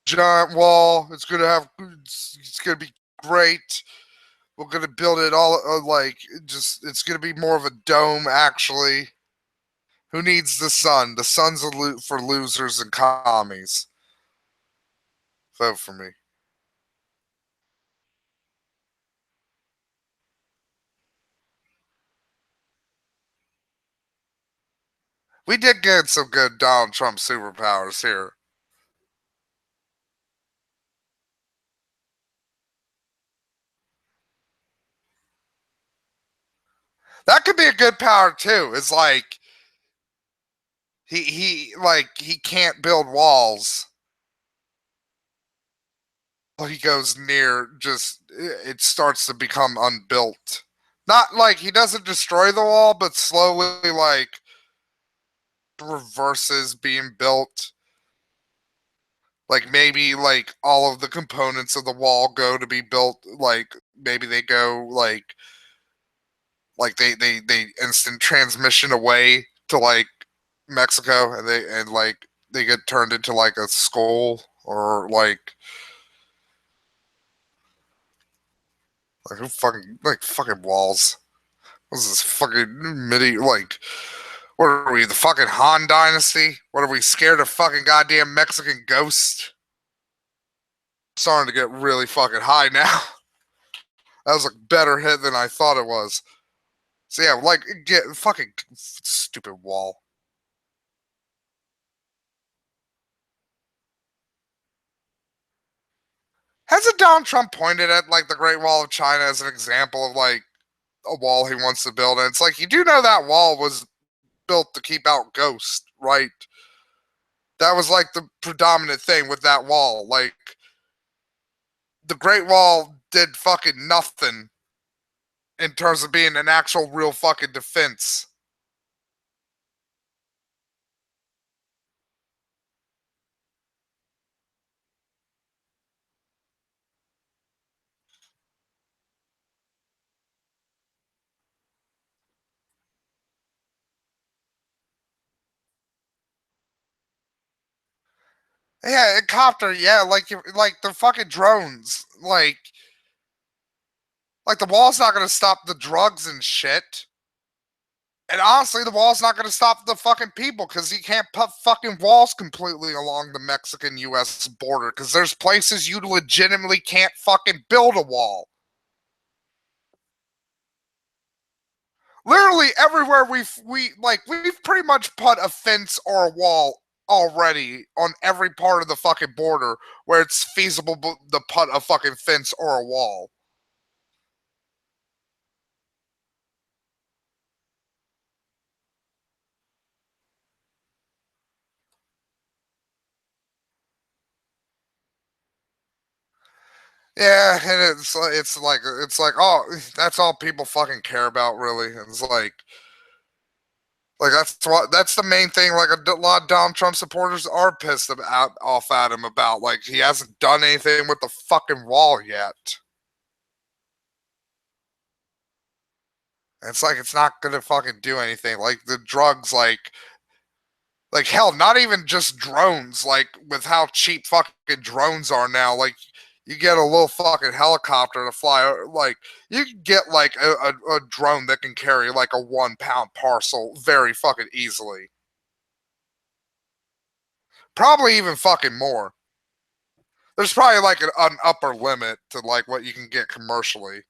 giant wall. It's gonna be great. We're gonna build it all like just. It's gonna be more of a dome actually. Who needs the sun? The sun's for losers and commies. Vote for me. We did get some good Donald Trump superpowers here. That could be a good power too. It's like he can't build walls. He goes near, just it starts to become unbuilt. Not like he doesn't destroy the wall, but slowly like reverses being built. Like maybe like all of the components of the wall go to be built. Like maybe they go like they instant transmission away to like Mexico, and they get turned into like a skull or like who fucking walls. What is this fucking midi like? What are we, the fucking Han Dynasty? What are we, scared of fucking goddamn Mexican ghosts? Starting to get really fucking high now. That was a better hit than I thought it was. So yeah, like, get fucking stupid wall. Hasn't Donald Trump pointed at like the Great Wall of China as an example of like a wall he wants to build? And it's like, you do know that wall was built to keep out ghosts, right? That was like the predominant thing with that wall. Like, the Great Wall did fucking nothing in terms of being an actual real fucking defense. Yeah, and copter, yeah, like the fucking drones, like the wall's not gonna stop the drugs and shit. And honestly, the wall's not gonna stop the fucking people because you can't put fucking walls completely along the Mexican-U.S. border because there's places you legitimately can't fucking build a wall. Literally everywhere we've pretty much put a fence or a wall already on every part of the fucking border where it's feasible to put a fucking fence or a wall. Yeah, and it's like oh, that's all people fucking care about, really. It's like that's the main thing. Like a lot of Donald Trump supporters are pissed off at him about. Like he hasn't done anything with the fucking wall yet. It's like it's not gonna fucking do anything. Like the drugs, like hell, not even just drones. Like with how cheap fucking drones are now, like you get a little fucking helicopter to fly. Like you can get like a drone that can carry like a 1 pound parcel very fucking easily. Probably even fucking more. There's probably like an upper limit to like what you can get commercially.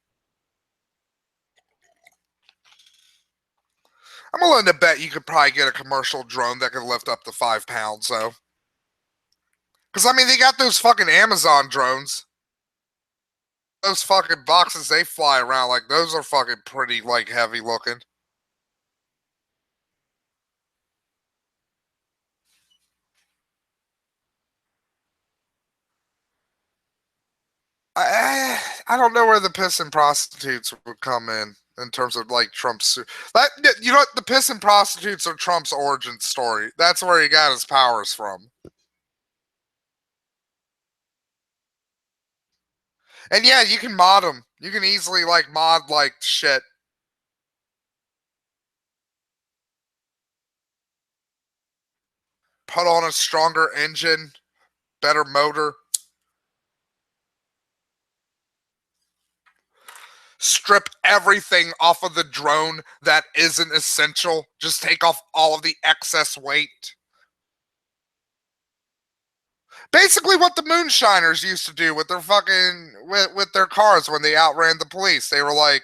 I'm willing to bet you could probably get a commercial drone that could lift up to 5 pounds, though. Because, I mean, they got those fucking Amazon drones. Those fucking boxes they fly around, like, those are fucking pretty, like, heavy looking. I don't know where the pissing prostitutes would come in terms of, like, Trump's... you know what? The pissing prostitutes are Trump's origin story. That's where he got his powers from. And yeah, you can mod them. You can easily, like, mod, like, shit. Put on a stronger engine, better motor. Strip everything off of the drone that isn't essential. Just take off all of the excess weight. Basically what the moonshiners used to do with their fucking with their cars when they outran the police. They were like,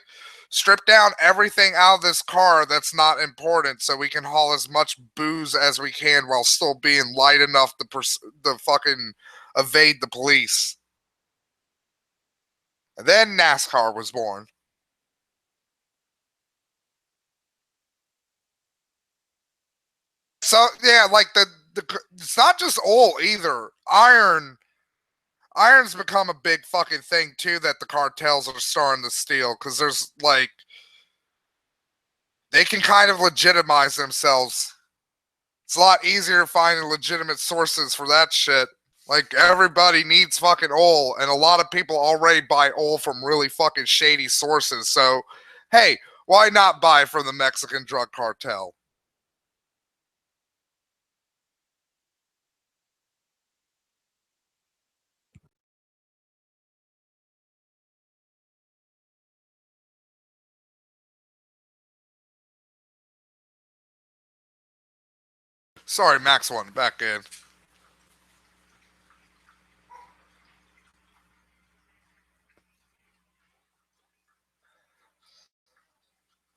strip down everything out of this car that's not important so we can haul as much booze as we can while still being light enough to fucking evade the police. And then NASCAR was born. so yeah, like the it's not just oil either. Iron's become a big fucking thing too that the cartels are starting to steal because there's like they can kind of legitimize themselves. It's a lot easier to find legitimate sources for that shit. Like everybody needs fucking oil, and a lot of people already buy oil from really fucking shady sources. So, hey, why not buy from the Mexican drug cartel? Sorry, Max one back in.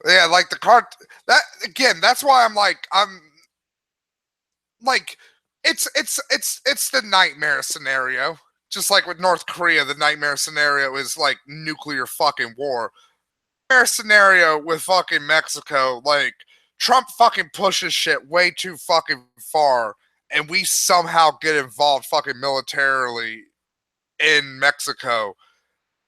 Yeah, like the cart. That again. That's why I'm like, it's the nightmare scenario. Just like with North Korea, the nightmare scenario is like nuclear fucking war. Nightmare scenario with fucking Mexico, like Trump fucking pushes shit way too fucking far, and we somehow get involved fucking militarily in Mexico.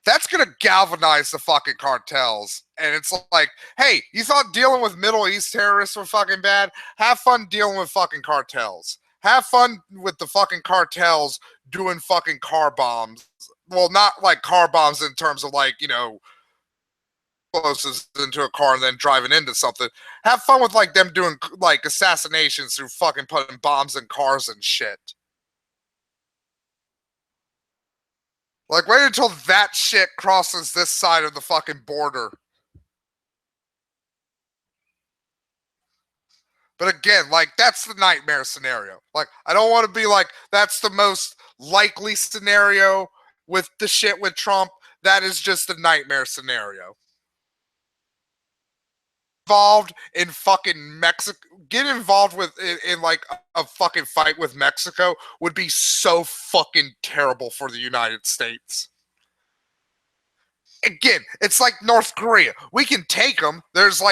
That's gonna galvanize the fucking cartels. And it's like, hey, you thought dealing with Middle East terrorists were fucking bad? Have fun dealing with fucking cartels. Have fun with the fucking cartels doing fucking car bombs. Well, not like car bombs in terms of like, you know, closes into a car and then driving into something. Have fun with like them doing like assassinations through fucking putting bombs in cars and shit. Like, wait until that shit crosses this side of the fucking border. But again, like, that's the nightmare scenario. Like, I don't want to be like, that's the most likely scenario with the shit with Trump. That is just the nightmare scenario. Involved in fucking Mexico, get involved with in like a fucking fight with Mexico would be so fucking terrible for the United States. Again, it's like North Korea. We can take them. There's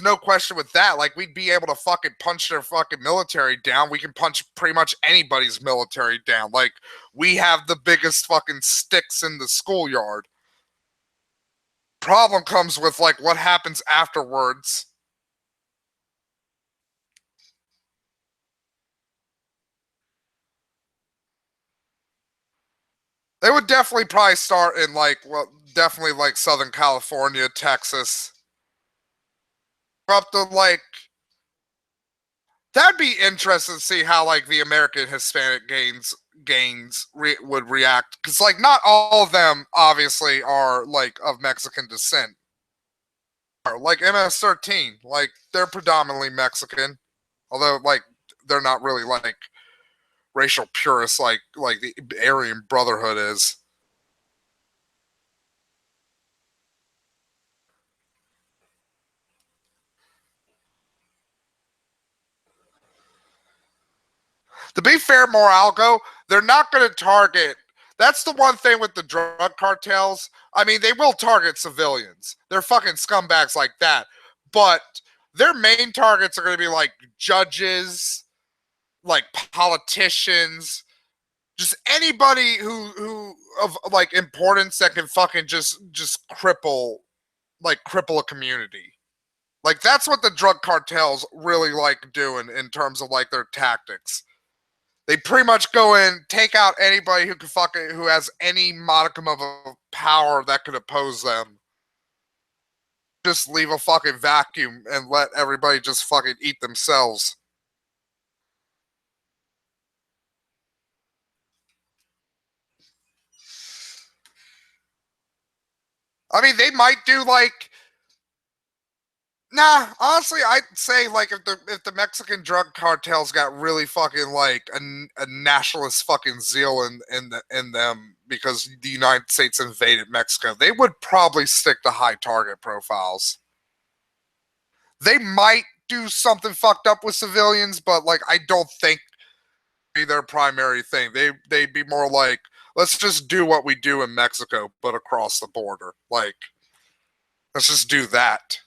no question with that. Like, we'd be able to fucking punch their fucking military down. We can punch pretty much anybody's military down. Like, we have the biggest fucking sticks in the schoolyard. Problem comes with like what happens afterwards. They would definitely probably start in like, well, definitely like Southern California, Texas. Up to like, that'd be interesting to see how like the American Hispanic gangs would react, because like not all of them obviously are like of Mexican descent. Like MS-13, like they're predominantly Mexican, although like they're not really like racial purists like the Aryan Brotherhood is. To be fair, Moralgo, they're not going to target. That's the one thing with the drug cartels. I mean, they will target civilians. They're fucking scumbags like that. But their main targets are going to be like judges, like politicians, just anybody who of like importance that can fucking just cripple a community. Like, that's what the drug cartels really like doing in terms of like their tactics. They pretty much go in, take out anybody who has any modicum of a power that could oppose them. Just leave a fucking vacuum and let everybody just fucking eat themselves. I mean, they might do like, nah, honestly, I'd say like if the Mexican drug cartels got really fucking like a nationalist fucking zeal in them because the United States invaded Mexico, they would probably stick to high target profiles. They might do something fucked up with civilians, but like I don't think be their primary thing. They'd be more like, let's just do what we do in Mexico, but across the border. Like, let's just do that.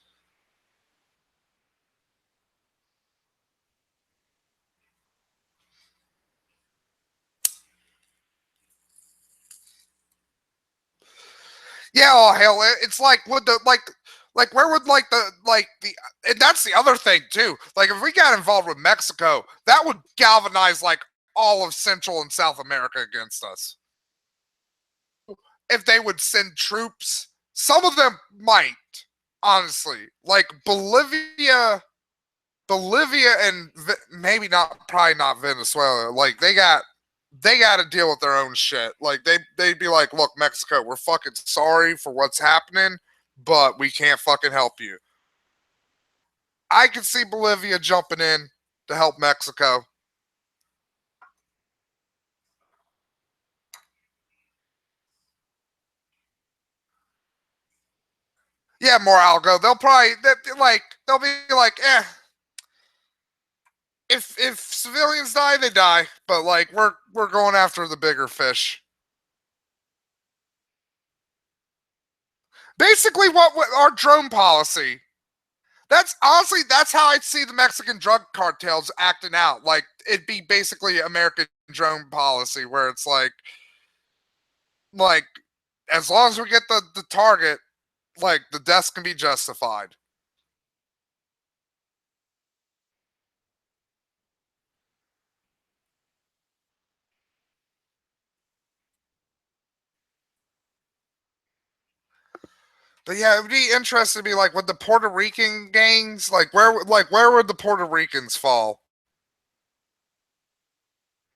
Yeah, oh hell, it's like would the like where would like the and that's the other thing too. Like if we got involved with Mexico, that would galvanize like all of Central and South America against us. If they would send troops, some of them might, honestly. Like Bolivia and maybe not, probably not Venezuela. Like they got to deal with their own shit. Like they'd be like, look, Mexico, we're fucking sorry for what's happening, but we can't fucking help you. I could see Bolivia jumping in to help Mexico. Yeah, Moralgo. They'll be like, eh. If civilians die, they die. But like we're going after the bigger fish. Basically, what our drone policy. That's honestly, that's how I see the Mexican drug cartels acting out. Like it'd be basically American drone policy, where it's like as long as we get the target, like the deaths can be justified. But yeah, it would be interesting to be like with the Puerto Rican gangs, like where would the Puerto Ricans fall?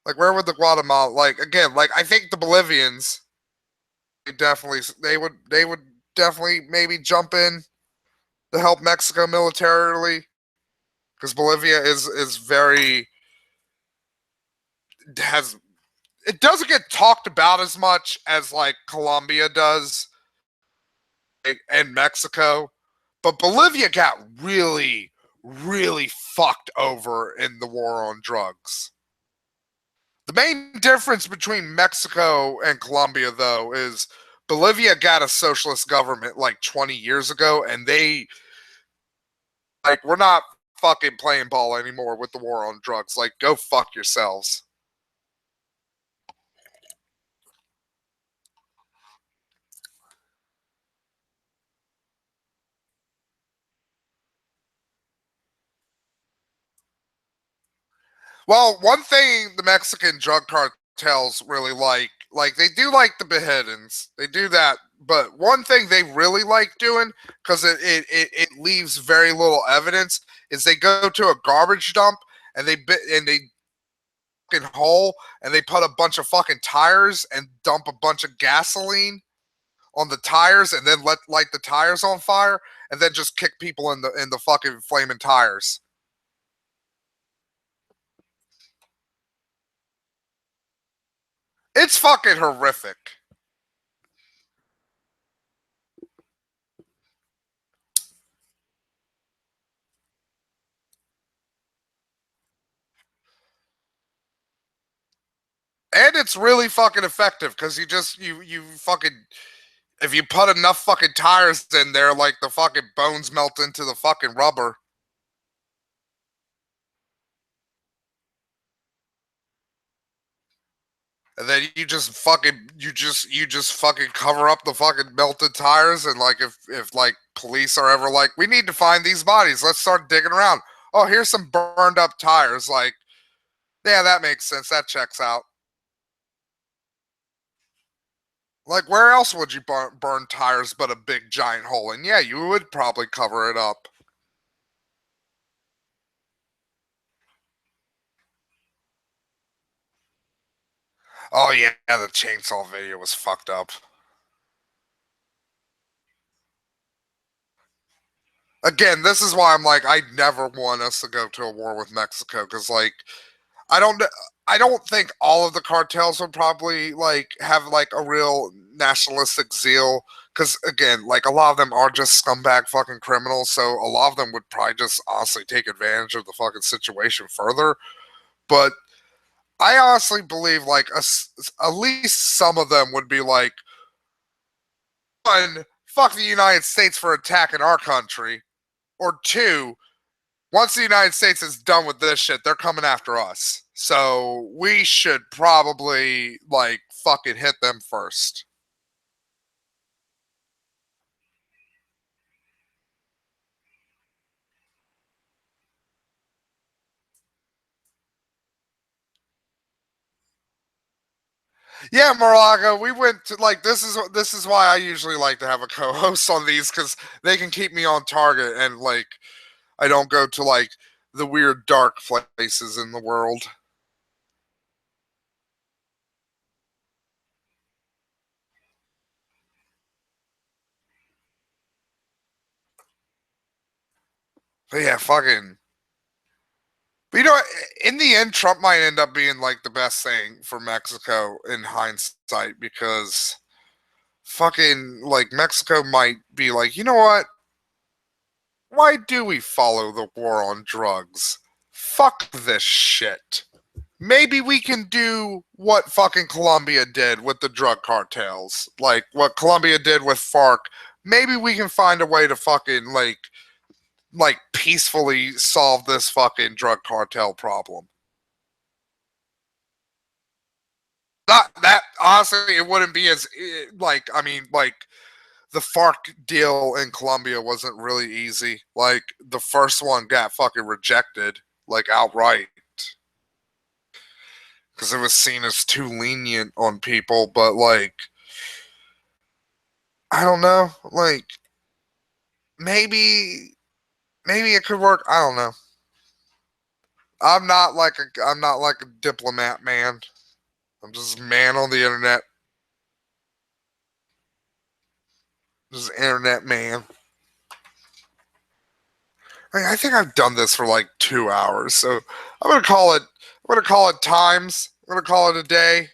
Like where would the Guatemala, like again, like I think the Bolivians they would definitely maybe jump in to help Mexico militarily, because Bolivia is very has it doesn't get talked about as much as like Colombia does and Mexico, but Bolivia got really fucked over in the war on drugs. The main difference between Mexico and Colombia, though, is Bolivia got a socialist government like 20 years ago, and they like we're not fucking playing ball anymore with the war on drugs. Like, go fuck yourselves. Well, one thing the Mexican drug cartels really like they do like the beheadings. They do that. But one thing they really like doing, because it leaves very little evidence, is they go to a garbage dump and they fucking hole and they put a bunch of fucking tires and dump a bunch of gasoline on the tires and then light the tires on fire and then just kick people in the fucking flaming tires. It's fucking horrific. And it's really fucking effective because you fucking if you put enough fucking tires in there, like the fucking bones melt into the fucking rubber. And then you just fucking cover up the fucking melted tires, and like if like police are ever like, we need to find these bodies, let's start digging around. Oh, here's some burned up tires. Like, yeah, that makes sense. That checks out. Like, where else would you burn tires but a big giant hole? And yeah, you would probably cover it up. Oh yeah, the chainsaw video was fucked up. Again, this is why I'm like, I never want us to go to a war with Mexico, because like I don't think all of the cartels would probably like have like a real nationalistic zeal, because again, like a lot of them are just scumbag fucking criminals, so a lot of them would probably just honestly take advantage of the fucking situation further. But I honestly believe like at least some of them would be like, one, fuck the United States for attacking our country, or two, once the United States is done with this shit, they're coming after us. So we should probably like fucking hit them first. Yeah, Morlaga, we went to like this is why I usually like to have a co-host on these because they can keep me on target and like I don't go to like the weird dark places in the world. But yeah, fucking. But you know what? In the end, Trump might end up being like the best thing for Mexico in hindsight because fucking like Mexico might be like, you know what? Why do we follow the war on drugs? Fuck this shit. Maybe we can do what fucking Colombia did with the drug cartels. Like what Colombia did with FARC. Maybe we can find a way to fucking like peacefully solve this fucking drug cartel problem. Not that honestly, it wouldn't be as like I mean like the FARC deal in Colombia wasn't really easy. Like the first one got fucking rejected like outright because it was seen as too lenient on people. But like I don't know, like maybe it could work. I don't know. I'm not like a diplomat man. I'm just a man on the internet. Just internet man. I think I've done this for like 2 hours, so I'm gonna call it. I'm gonna call it times. I'm gonna call it a day.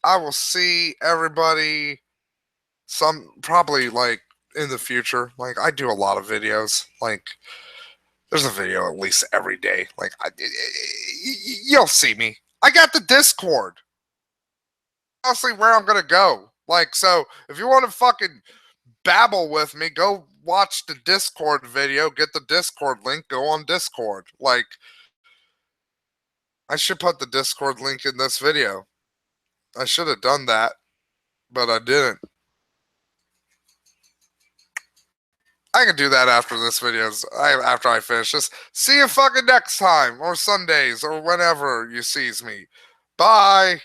I will see everybody probably like in the future. Like I do a lot of videos. Like there's a video at least every day. Like you'll see me. I got the Discord. Honestly, where I'm gonna go. Like so, if you want to fucking babble with me, go watch the Discord video, get the Discord link, go on Discord. Like, I should put the Discord link in this video. I should have done that, but I didn't. I can do that after this video. After I finish this. See you fucking next time, or Sundays, or whenever you sees me. Bye.